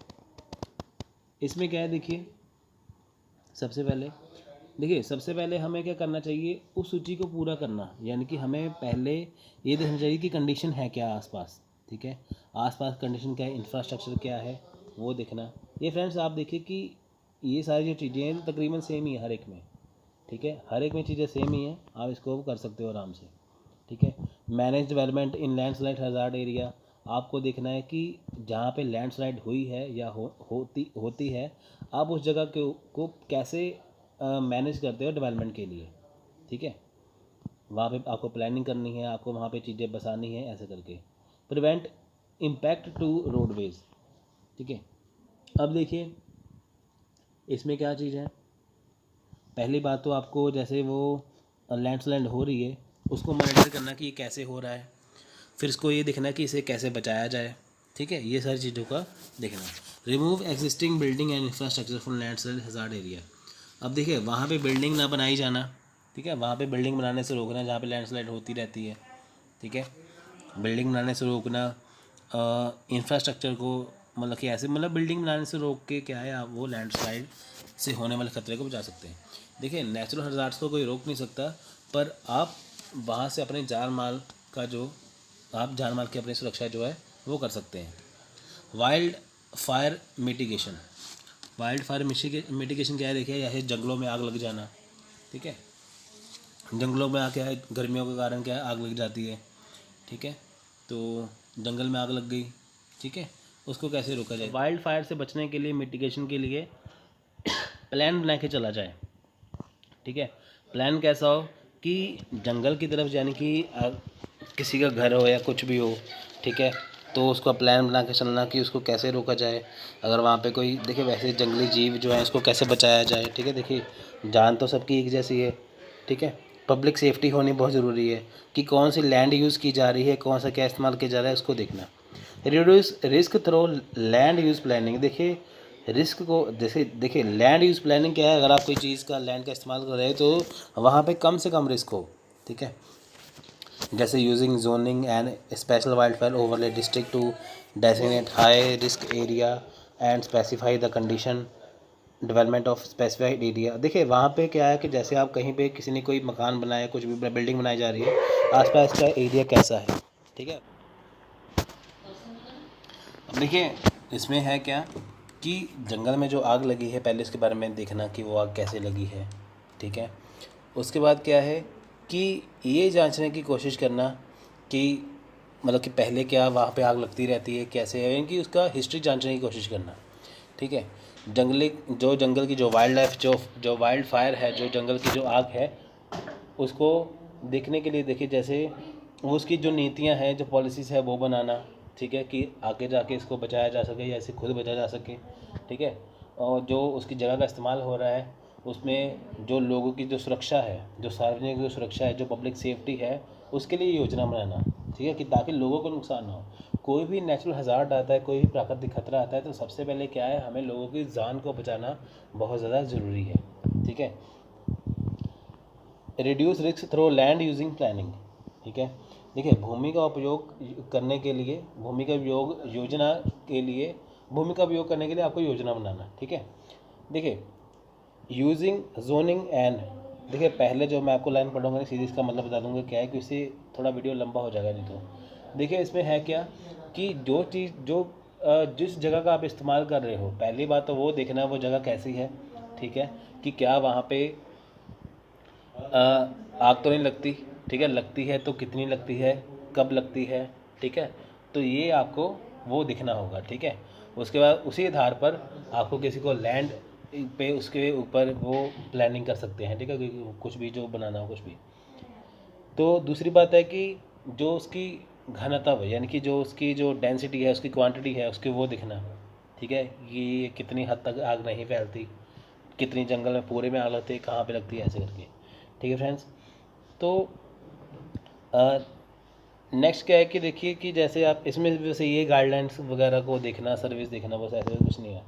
इसमें क्या है देखिए सबसे पहले हमें क्या करना चाहिए, उस सूची को पूरा करना, यानी कि हमें पहले ये देखना चाहिए कि कंडीशन है क्या आसपास, ठीक है, आसपास कंडीशन क्या है, इंफ्रास्ट्रक्चर क्या है, वो देखना। ये फ्रेंड्स आप देखिए कि ये सारी जो चीज़ें हैं तकरीबन सेम ही है हर एक में, ठीक है, हर एक में चीज़ें सेम ही हैं, आप इसको कर सकते हो आराम से, ठीक है। मैनेज डेवलपमेंट इन लैंडस्लाइड हज़ार्ड एरिया, आपको देखना है कि जहाँ पे लैंडस्लाइड हुई है या होती है, आप उस जगह को कैसे मैनेज करते हो डेवलपमेंट के लिए, ठीक है, वहाँ पे आपको प्लानिंग करनी है, आपको वहाँ पे चीज़ें बसानी है, ऐसे करके। प्रिवेंट इम्पैक्ट टू रोडवेज, ठीक है। अब देखिए इसमें क्या चीज़ है, पहली बात तो आपको जैसे वो लैंडस्लाइड हो रही है उसको मॉनिटर करना कि ये कैसे हो रहा है, फिर इसको ये देखना कि इसे कैसे बचाया जाए, ठीक है, ये सारी चीज़ों का देखना। Remove existing building and infrastructure from landslide hazard area. अब देखिए वहाँ पे बिल्डिंग ना बनाई जाना, ठीक है, वहाँ पे बिल्डिंग बनाने से रोकना जहाँ पे लैंडस्लाइड होती रहती है, ठीक है, बिल्डिंग बनाने से रोकना, इंफ्रास्ट्रक्चर को मतलब कि ऐसे मतलब बिल्डिंग बनाने से रोक के क्या है आप वो लैंडस्लाइड से होने वाले खतरे को बचा सकते हैं। देखिए नेचुरल हज़ार्ड्स को कोई रोक नहीं सकता, पर आप वहाँ से अपने जान माल का जो आप जान माल की अपनी सुरक्षा जो है वो कर सकते हैं। Wild fire mitigation, wild fire mitigation क्या है, देखिए जैसे जंगलों में आग लग जाना, ठीक है, जंगलों में आग क्या है, गर्मियों के कारण क्या है आग लग जाती है, ठीक है, तो जंगल में आग लग गई, ठीक है, उसको कैसे रोका जाए। वाइल्ड फायर से बचने के लिए, मिटिगेशन के लिए प्लान बना के चला जाए, ठीक है। प्लान कैसा हो कि जंगल की तरफ यानी कि किसी का घर हो या कुछ भी हो, ठीक है, तो उसका प्लान बना के चलना कि उसको कैसे रोका जाए। अगर वहाँ पे कोई, देखिए वैसे जंगली जीव जो है उसको कैसे बचाया जाए, ठीक है। देखिए जान तो सबकी एक जैसी है, ठीक है। पब्लिक सेफ्टी होनी बहुत ज़रूरी है कि कौन सी लैंड यूज़ की जा रही है, कौन सा क्या इस्तेमाल किया जा रहा है, उसको देखना। Reduce risk through land use planning, देखिए रिस्क को, जैसे देखिए लैंड यूज़ प्लानिंग क्या है, अगर आप कोई चीज़ का लैंड का इस्तेमाल कर रहे हैं तो वहाँ पे कम से कम रिस्क हो, ठीक है। जैसे using zoning and special wild fire overlay district to designate high risk area and specify the condition development of specified area. देखिए वहाँ पे क्या है कि जैसे आप कहीं पे किसी ने कोई मकान बनाया, कुछ भी बिल्डिंग बनाई जा रही है, आसपास का एरिया कैसा है, ठीक है। अब देखिए इसमें है क्या कि जंगल में जो आग लगी है, पहले इसके बारे में देखना कि वो आग कैसे लगी है, ठीक है। उसके बाद क्या है कि ये जांचने की कोशिश करना कि मतलब कि पहले क्या वहाँ पे आग लगती रहती है, कैसे है, यानी कि उसका हिस्ट्री जांचने की कोशिश करना, ठीक है। जंगल की जो वाइल्ड लाइफ, जो वाइल्ड फायर है, जो जंगल की जो आग है, उसको देखने के लिए देखिए जैसे वो उसकी जो नीतियाँ हैं, जो पॉलिसीज़ है वो बनाना, ठीक है, कि आगे जाके इसको बचाया जा सके या इसे खुद बचाया जा सके, ठीक है। और जो उसकी जगह का इस्तेमाल हो रहा है उसमें जो लोगों की जो सुरक्षा है, जो सार्वजनिक जो सुरक्षा है, जो पब्लिक सेफ्टी है, उसके लिए योजना बनाना, ठीक है, कि ताकि लोगों को नुकसान ना हो। कोई भी नेचुरल हज़ार्ड आता है, कोई भी प्राकृतिक खतरा आता है, तो सबसे पहले क्या है, हमें लोगों की जान को बचाना बहुत ज़्यादा ज़रूरी है, ठीक है। Reduce risk through land using planning, ठीक है। देखिए भूमि का उपयोग करने के लिए, भूमि का उपयोग योजना के लिए, भूमि का उपयोग करने के लिए आपको योजना बनाना, ठीक है। देखिए यूजिंग जोनिंग एंड, देखिए पहले जो मैं आपको लाइन पढ़ूंगा सीरीज इसका मतलब बता दूंगा क्या है, कि उससे थोड़ा वीडियो लंबा हो जाएगा नहीं तो। देखिए इसमें है क्या कि जो चीज़ जो जिस जगह का आप इस्तेमाल कर रहे हो, पहली बात तो वो देखना वो जगह कैसी है, ठीक है, कि क्या वहाँ पे आग तो नहीं लगती, ठीक है, लगती है तो कितनी लगती है, कब लगती है, ठीक है, तो ये आपको वो दिखना होगा, ठीक है। उसके बाद उसी आधार पर आपको किसी को लैंड पे उसके ऊपर वो प्लानिंग कर सकते हैं, ठीक है, कुछ भी जो बनाना हो कुछ भी। तो दूसरी बात है कि जो उसकी घनत्व है, यानी कि जो उसकी जो डेंसिटी है, उसकी क्वांटिटी है, उसके वो दिखना, ठीक है, ये कितनी हद तक आग नहीं फैलती, कितनी जंगल में पूरे में आग लगती है, कहाँ पे लगती है, ऐसे करके, ठीक है फ्रेंड्स। तो नेक्स्ट क्या है कि देखिए कि जैसे आप इसमें वैसे ये गाइडलाइंस वगैरह को देखना, सर्विस देखना, बस ऐसे कुछ नहीं है।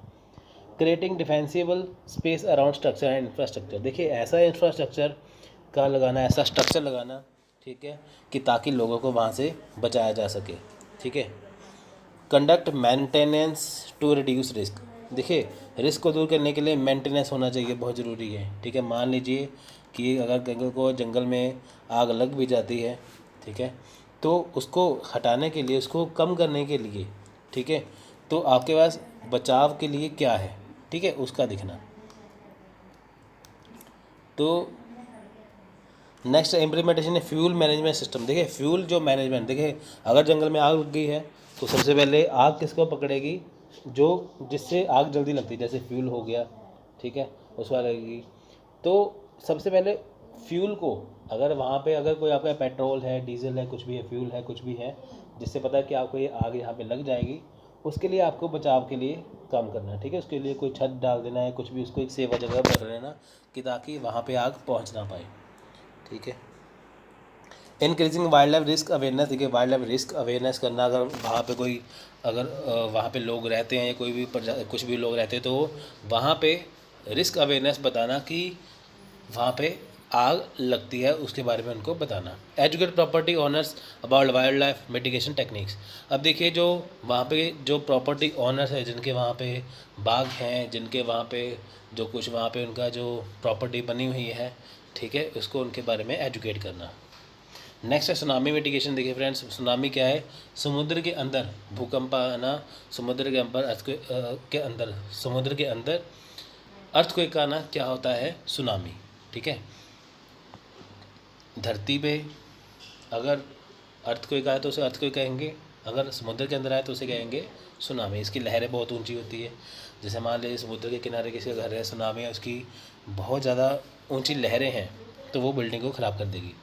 Creating defensible space around structure and infrastructure, देखिए ऐसा इंफ्रास्ट्रक्चर का लगाना, ऐसा स्ट्रक्चर लगाना, ठीक है, कि ताकि लोगों को वहाँ से बचाया जा सके, ठीक है। Conduct maintenance to reduce risk, देखिए रिस्क को दूर करने के लिए मेंटेनेंस होना चाहिए, बहुत ज़रूरी है, ठीक है। मान लीजिए कि अगर जंगल में आग लग भी जाती है, ठीक है, तो उसको हटाने के लिए, उसको कम करने के लिए, ठीक है, तो आपके पास बचाव के लिए क्या है, ठीक है, उसका दिखना। तो नेक्स्ट इम्प्लीमेंटेशन है फ्यूल मैनेजमेंट सिस्टम, देखिए फ्यूल जो मैनेजमेंट, देखिए अगर जंगल में आग लग गई है तो सबसे पहले आग किसको पकड़ेगी, जो जिससे आग जल्दी लगती है, जैसे फ्यूल हो गया, ठीक है, उसको लगेगी। तो सबसे पहले फ्यूल को, अगर वहाँ पे अगर कोई आपका पेट्रोल है, डीजल है, कुछ भी है, फ्यूल है, कुछ भी है, जिससे पता है कि आपको ये आग यहाँ पे लग जाएगी, उसके लिए आपको बचाव के लिए काम करना है, ठीक है। उसके लिए कोई छत डाल देना है, कुछ भी, उसको एक सेवा जगह पर रहना कि ताकि वहाँ पे आग पहुँच ना पाए, ठीक है। Increasing wild life risk awareness, देखिए वाइल्ड लाइफ रिस्क अवेयरनेस करना, अगर वहाँ पे कोई, अगर वहाँ पे लोग रहते हैं या कोई भी कुछ भी लोग रहते हैं, तो वहाँ पे रिस्क अवेयरनेस बताना कि वहाँ पे आग लगती है, उसके बारे में उनको बताना। Educate property owners about wild life mitigation techniques, अब देखिए जो वहाँ पे जो प्रॉपर्टी ओनर्स है, जिनके वहाँ पे बाग हैं, जिनके वहाँ पे जो कुछ वहाँ पे उनका जो प्रॉपर्टी बनी हुई है, ठीक है, उसको उनके बारे में एजुकेट करना। नेक्स्ट है सुनामी मिटिगेशन। देखिए फ्रेंड्स, सुनामी क्या है? समुद्र के अंदर भूकंप आना, समुद्र के अंदर समुद्र के अंदर अर्थक्वेक आना क्या होता है? सुनामी। ठीक है, धरती पे अगर अर्थक्वेक आए तो उसे अर्थक्वेक कहेंगे, अगर समुद्र के अंदर आए तो उसे कहेंगे सुनामी। इसकी लहरें बहुत ऊंची होती है। जैसे मान लीजिए समुद्र के किनारे किसी का घर है, सुनामी है, उसकी बहुत ज़्यादा ऊंची लहरें हैं तो वो बिल्डिंग को ख़राब कर देगी।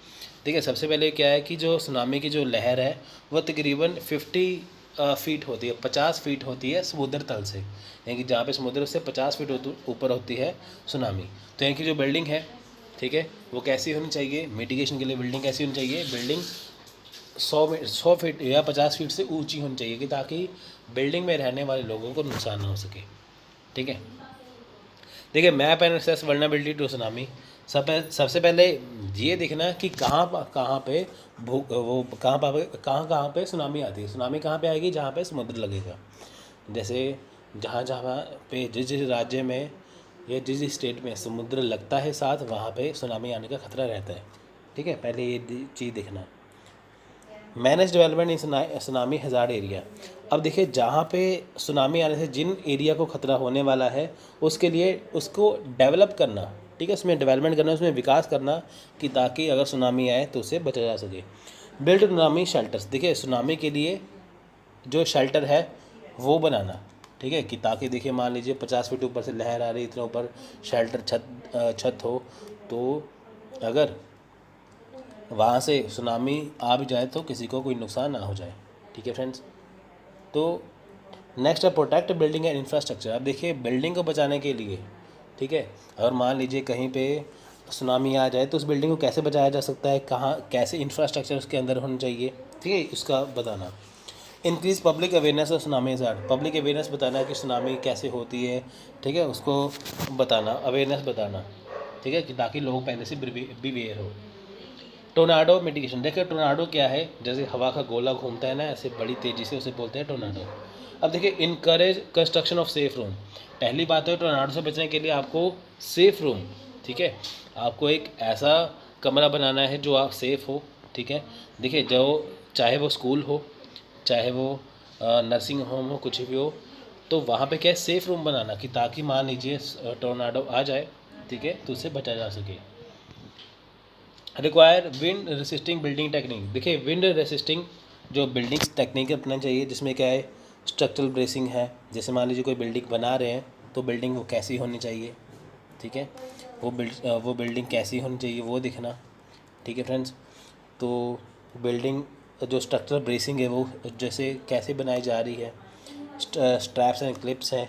देखिए सबसे पहले क्या है कि जो सुनामी की जो लहर है वो तकरीबन 50 फीट होती है, 50 फीट होती है समुद्र तल से, यानी कि जहाँ पे समुद्र उससे 50 फीट ऊपर होती है सुनामी। तो यहाँ की जो बिल्डिंग है, ठीक है, वो कैसी होनी चाहिए? मिटिगेशन के लिए बिल्डिंग कैसी होनी चाहिए? बिल्डिंग 100 फीट या 50 फीट से ऊंची होनी चाहिए, कि ताकि बिल्डिंग में रहने वाले लोगों को नुकसान ना हो सके। ठीक है, देखिए map and assess vulnerability to tsunami. सबसे पहले ये देखना कि कहाँ पे कहाँ पे सुनामी आती है। सुनामी कहाँ पे आएगी? जहाँ पे समुद्र लगेगा। जैसे जहाँ जहाँ पे जिस राज्य में या जिस स्टेट में समुद्र लगता है साथ, वहाँ पे सुनामी आने का खतरा रहता है। ठीक है, पहले ये चीज़ देखना। मैनेज डेवलपमेंट इन सुनामी हज़ार्ड एरिया। अब देखिए जहाँ पे सुनामी आने से जिन एरिया को खतरा होने वाला है उसके लिए उसको डेवलप करना, ठीक है, उसमें डेवलपमेंट करना, उसमें विकास करना, कि ताकि अगर सुनामी आए तो उसे बचा जा सके। Build tsunami shelters. देखिए सुनामी के लिए जो शेल्टर है वो बनाना, ठीक है, कि ताकि देखिए मान लीजिए 50 फीट ऊपर से लहर आ रही, इतना ऊपर शेल्टर छत हो, तो अगर वहाँ से सुनामी आ भी जाए तो किसी को कोई नुकसान ना हो जाए। ठीक है फ्रेंड्स, तो नेक्स्ट है प्रोटेक्ट बिल्डिंग एंड इंफ्रास्ट्रक्चर। अब देखिए बिल्डिंग को बचाने के लिए, ठीक है, अगर मान लीजिए कहीं पे सुनामी आ जाए तो उस बिल्डिंग को कैसे बचाया जा सकता है, कहाँ कैसे इंफ्रास्ट्रक्चर उसके अंदर होना चाहिए, ठीक है, उसका बताना। Increase public awareness of tsunami hazard. Public awareness बताना है कि सुनामी कैसे होती है, ठीक है, उसको बताना, अवेयरनेस बताना, ठीक है, कि ताकि लोग पहले से बिवेयर हो। Tornado mitigation. देखिए टोर्नाडो क्या है? जैसे हवा का गोला घूमता है ना ऐसे बड़ी तेज़ी से, उसे बोलते हैं टोर्नाडो। अब देखिए encourage construction of safe room. पहली बात है टोर्नाडो से बचने के लिए आपको सेफ रूम, ठीक है, आपको एक ऐसा कमरा बनाना है जो आप सेफ हो। ठीक है, देखिए जो चाहे वो स्कूल हो, चाहे वो नर्सिंग होम हो, कुछ भी हो, तो वहाँ पे क्या है, सेफ रूम बनाना, कि ताकि मान लीजिए टोर्नाडो आ जाए, ठीक है, तो उससे बचा जा सके। Require wind resisting building technique. देखिए विंड रेसिस्टिंग जो बिल्डिंग टेक्निक अपना चाहिए, जिसमें क्या है, स्ट्रक्चरल ब्रेसिंग है। जैसे मान लीजिए कोई बिल्डिंग बना रहे हैं तो बिल्डिंग वो कैसी होनी चाहिए, ठीक है, वो बिल्डिंग कैसी होनी चाहिए वो दिखना। ठीक है फ्रेंड्स, तो बिल्डिंग जो स्ट्रक्चरल ब्रेसिंग है वो जैसे कैसे बनाई जा रही है, स्ट्रैप्स एंड क्लिप्स हैं,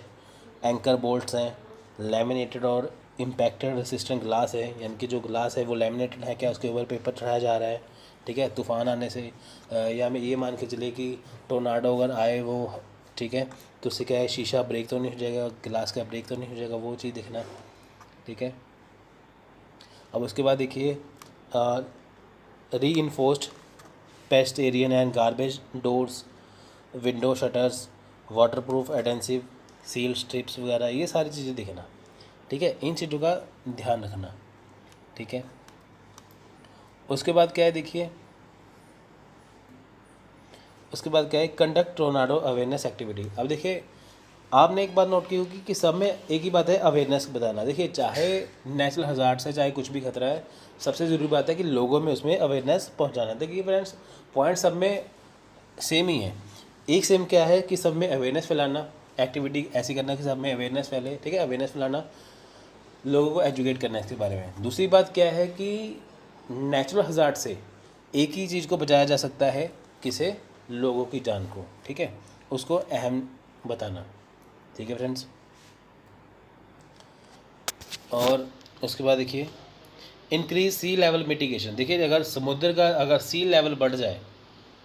एंकर बोल्ट्स हैं, लैमिनेटेड और इम्पैक्टेड रेसिस्टेंट ग्लास है, यानी कि जो ग्लास है वो लैमिनेटेड है क्या, उसके ऊपर पेपर चढ़ाया जा रहा है। ठीक है, तूफ़ान आने से या मैं ये मान के चले कि टोर्नाडो अगर आए वो, ठीक है, तो उससे क्या है, शीशा ब्रेक तो नहीं हो जाएगा, ग्लास का ब्रेक तो नहीं हो जाएगा, वो चीज़ देखना। ठीक है, अब उसके बाद देखिए reinforced pedestrian and garbage doors, window shutters, waterproof adhesive seal strips वगैरह, ये सारी चीज़ें देखना। ठीक है, इन चीज़ों का ध्यान रखना। ठीक है, उसके बाद क्या है, देखिए उसके बाद क्या है, कंडक्ट टोर्नाडो अवेयरनेस एक्टिविटी। अब देखिए आपने एक बात नोट की होगी कि सब में एक ही बात है, अवेयरनेस बताना। देखिए चाहे नेचुरल हज़ार्ड है, चाहे कुछ भी खतरा है, सबसे ज़रूरी बात है कि लोगों में उसमें अवेयरनेस पहुंचाना। देखिए फ्रेंड्स पॉइंट सब में सेम ही है, एक सेम क्या है कि सब में अवेयरनेस फैलाना, एक्टिविटी ऐसी करना कि सब में अवेयरनेस फैले। ठीक है, अवेयरनेस फैलाना, लोगों को एजुकेट करना है इसके बारे में। दूसरी बात क्या है कि नेचुरल हज़ार्ड से एक ही चीज़ को बचाया जा सकता है, किसे, लोगों की जान को। ठीक है, उसको अहम बताना। ठीक है फ्रेंड्स, और उसके बाद देखिए इंक्रीज सी लेवल मिटिगेशन। देखिए अगर समुद्र का अगर सी लेवल बढ़ जाए,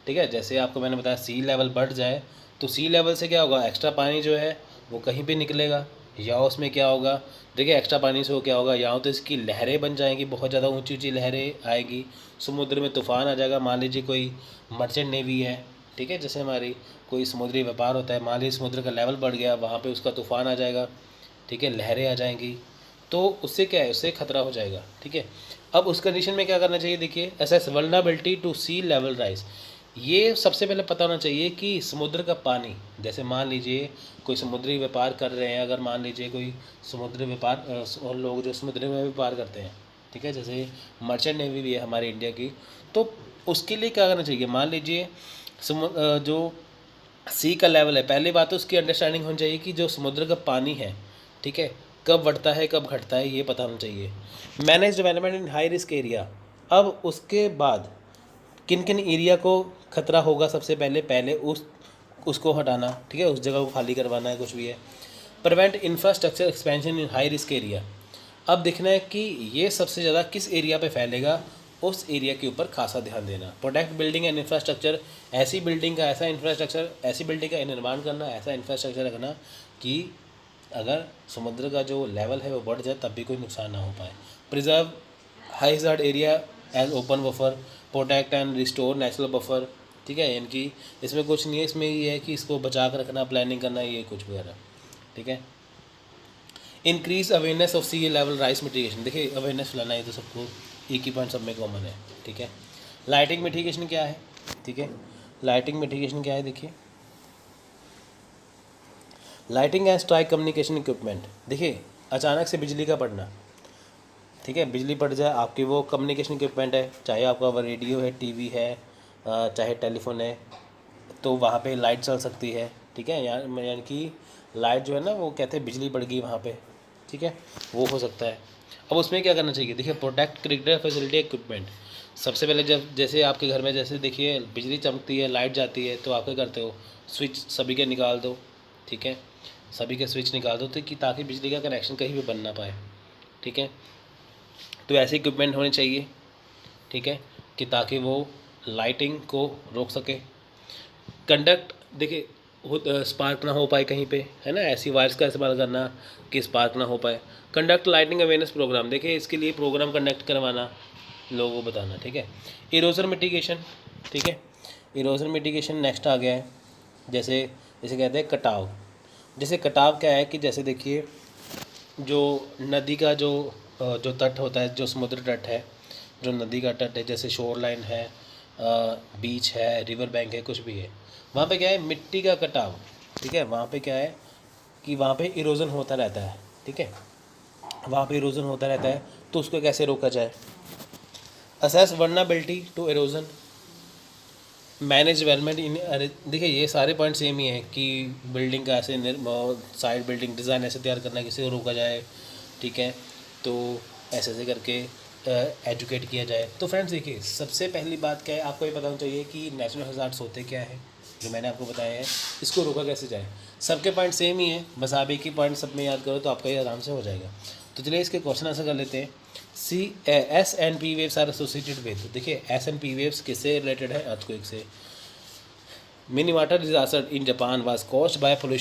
ठीक है, जैसे आपको मैंने बताया सी लेवल बढ़ जाए, तो सी लेवल से क्या होगा, एक्स्ट्रा पानी जो है वो कहीं पे निकलेगा, या उसमें क्या होगा, देखिए एक्स्ट्रा पानी से वो क्या होगा, या तो इसकी लहरें बन जाएंगी, बहुत ज़्यादा ऊंची ऊंची लहरें आएगी, समुद्र में तूफ़ान आ जाएगा। मान लीजिए कोई मर्चेंट नेवी है, ठीक है, जैसे हमारी कोई समुद्री व्यापार होता है, मान लीजिए समुद्र का लेवल बढ़ गया, वहाँ पे उसका तूफ़ान आ जाएगा, ठीक है, लहरें आ जाएंगी, तो उससे क्या है, उससे खतरा हो जाएगा। ठीक है, अब उस कंडीशन में क्या करना चाहिए, देखिए assess vulnerability to sea level rise. ये सबसे पहले पता होना चाहिए कि समुद्र का पानी, जैसे मान लीजिए कोई समुद्री व्यापार कर रहे हैं, अगर मान लीजिए कोई समुद्री व्यापार और लोग जो समुद्र में व्यापार करते हैं, ठीक है, जैसे मर्चेंट नेवी भी है हमारे इंडिया की, तो उसके लिए क्या करना चाहिए, मान लीजिए जो सी का लेवल है, पहली बात तो उसकी अंडरस्टैंडिंग होनी चाहिए कि जो समुद्र का पानी है, ठीक है, कब बढ़ता है कब घटता है ये पता होना चाहिए। मैनेज डेवलपमेंट इन हाई रिस्क एरिया। अब उसके बाद किन किन एरिया को खतरा होगा, सबसे पहले उसको हटाना, ठीक है, उस जगह को खाली करवाना है, कुछ भी है। Prevent infrastructure expansion in high risk area. अब देखना है कि ये सबसे ज़्यादा किस एरिया पे फैलेगा, उस एरिया के ऊपर खासा ध्यान देना। प्रोटेक्ट बिल्डिंग एंड इंफ्रास्ट्रक्चर, ऐसी बिल्डिंग का ऐसा इंफ्रास्ट्रक्चर, ऐसी बिल्डिंग का निर्माण करना, ऐसा इंफ्रास्ट्रक्चर रखना कि अगर समुद्र का जो लेवल है वो बढ़ जाए तब भी कोई नुकसान ना हो पाए। Preserve high hazard area as open buffer, protect and restore natural buffer, ठीक है, यानी कि इसमें कुछ नहीं है, इसमें ये है कि इसको बचा कर रखना, प्लानिंग करना, ये कुछ वगैरह, ठीक है। Increase awareness of sea level rise mitigation, देखिए अवेयरनेस फैलाना है तो सबको एक ही पॉइंट सब में कॉमन है, ठीक है। लाइटिंग मिटिगेशन क्या है, ठीक है, लाइटिंग मिटिगेशन क्या है, देखिए lighting and strike communication equipment. देखिए अचानक से बिजली का पड़ना, ठीक है, बिजली पड़ जाए, आपकी वो कम्युनिकेशन इक्विपमेंट है, चाहे आपका वो रेडियो है, टीवी है, चाहे टेलीफोन है, तो वहाँ पे लाइट चल सकती है, ठीक है, यानी कि लाइट जो है ना, वो कहते हैं बिजली पड़ गई वहाँ पे, ठीक है, वो हो सकता है। अब उसमें क्या करना चाहिए, देखिए प्रोटेक्ट क्रिटिकल फैसिलिटी इक्विपमेंट। सबसे पहले जब जैसे आपके घर में जैसे देखिए बिजली चमकती है, लाइट जाती है, तो आप क्या करते हो, स्विच सभी के निकाल दो, ठीक है, सभी के स्विच निकाल दो, तो कि ताकि बिजली का कनेक्शन कहीं भी बन ना पाए, ठीक है। तो ऐसे इक्विपमेंट होने चाहिए, ठीक है, कि ताकि वो लाइटिंग को रोक सके। कंडक्ट, देखिए स्पार्क ना हो पाए कहीं पे, है ना, ऐसी वायर्स का इस्तेमाल करना कि स्पार्क ना हो पाए। कंडक्ट लाइटिंग अवेयरनेस प्रोग्राम, देखिए इसके लिए प्रोग्राम कंडक्ट करवाना, लोगों को बताना, ठीक है। इरोजन मिटिगेशन, ठीक है, इरोजन मिटिगेशन नेक्स्ट आ गया है, जैसे जैसे कहते हैं कटाव। जैसे कटाव क्या है कि जैसे देखिए जो नदी का जो तट होता है, जो समुद्र तट है, जो नदी का तट है, जैसे शोर लाइन है, बीच है, रिवर बैंक है, कुछ भी है, वहाँ पे क्या है, मिट्टी का कटाव, ठीक है, वहाँ पे क्या है कि वहाँ पे इरोजन होता रहता है, ठीक है, वहाँ पे इरोजन होता रहता है, तो उसको कैसे रोका जाए। Assess vulnerability to erosion, manage development in, अरे देखिए ये सारे पॉइंट सेम ही हैं कि बिल्डिंग का ऐसे साइड बिल्डिंग डिज़ाइन ऐसे तैयार करना, किसी को रोका जाए, ठीक है, तो ऐसे ऐसे करके एजुकेट किया जाए। तो फ्रेंड्स देखिए सबसे पहली बात क्या है, आपको ये पता होना चाहिए कि नेचुरल हज़ार्ड्स होते क्या है, जो मैंने आपको बताया है, इसको रोका कैसे जाए। सबके पॉइंट सेम ही है, बस आप एक ही पॉइंट सब में याद करो तो आपका ये आराम से हो जाएगा। तो चलिए इसके क्वेश्चन आंसर कर लेते हैं। S and P waves are associated with, देखिए एस एंड पी वेव्स किससे रिलेटेड है, अर्थक्वेक से। Mini water disaster in Japan was caused by pollution.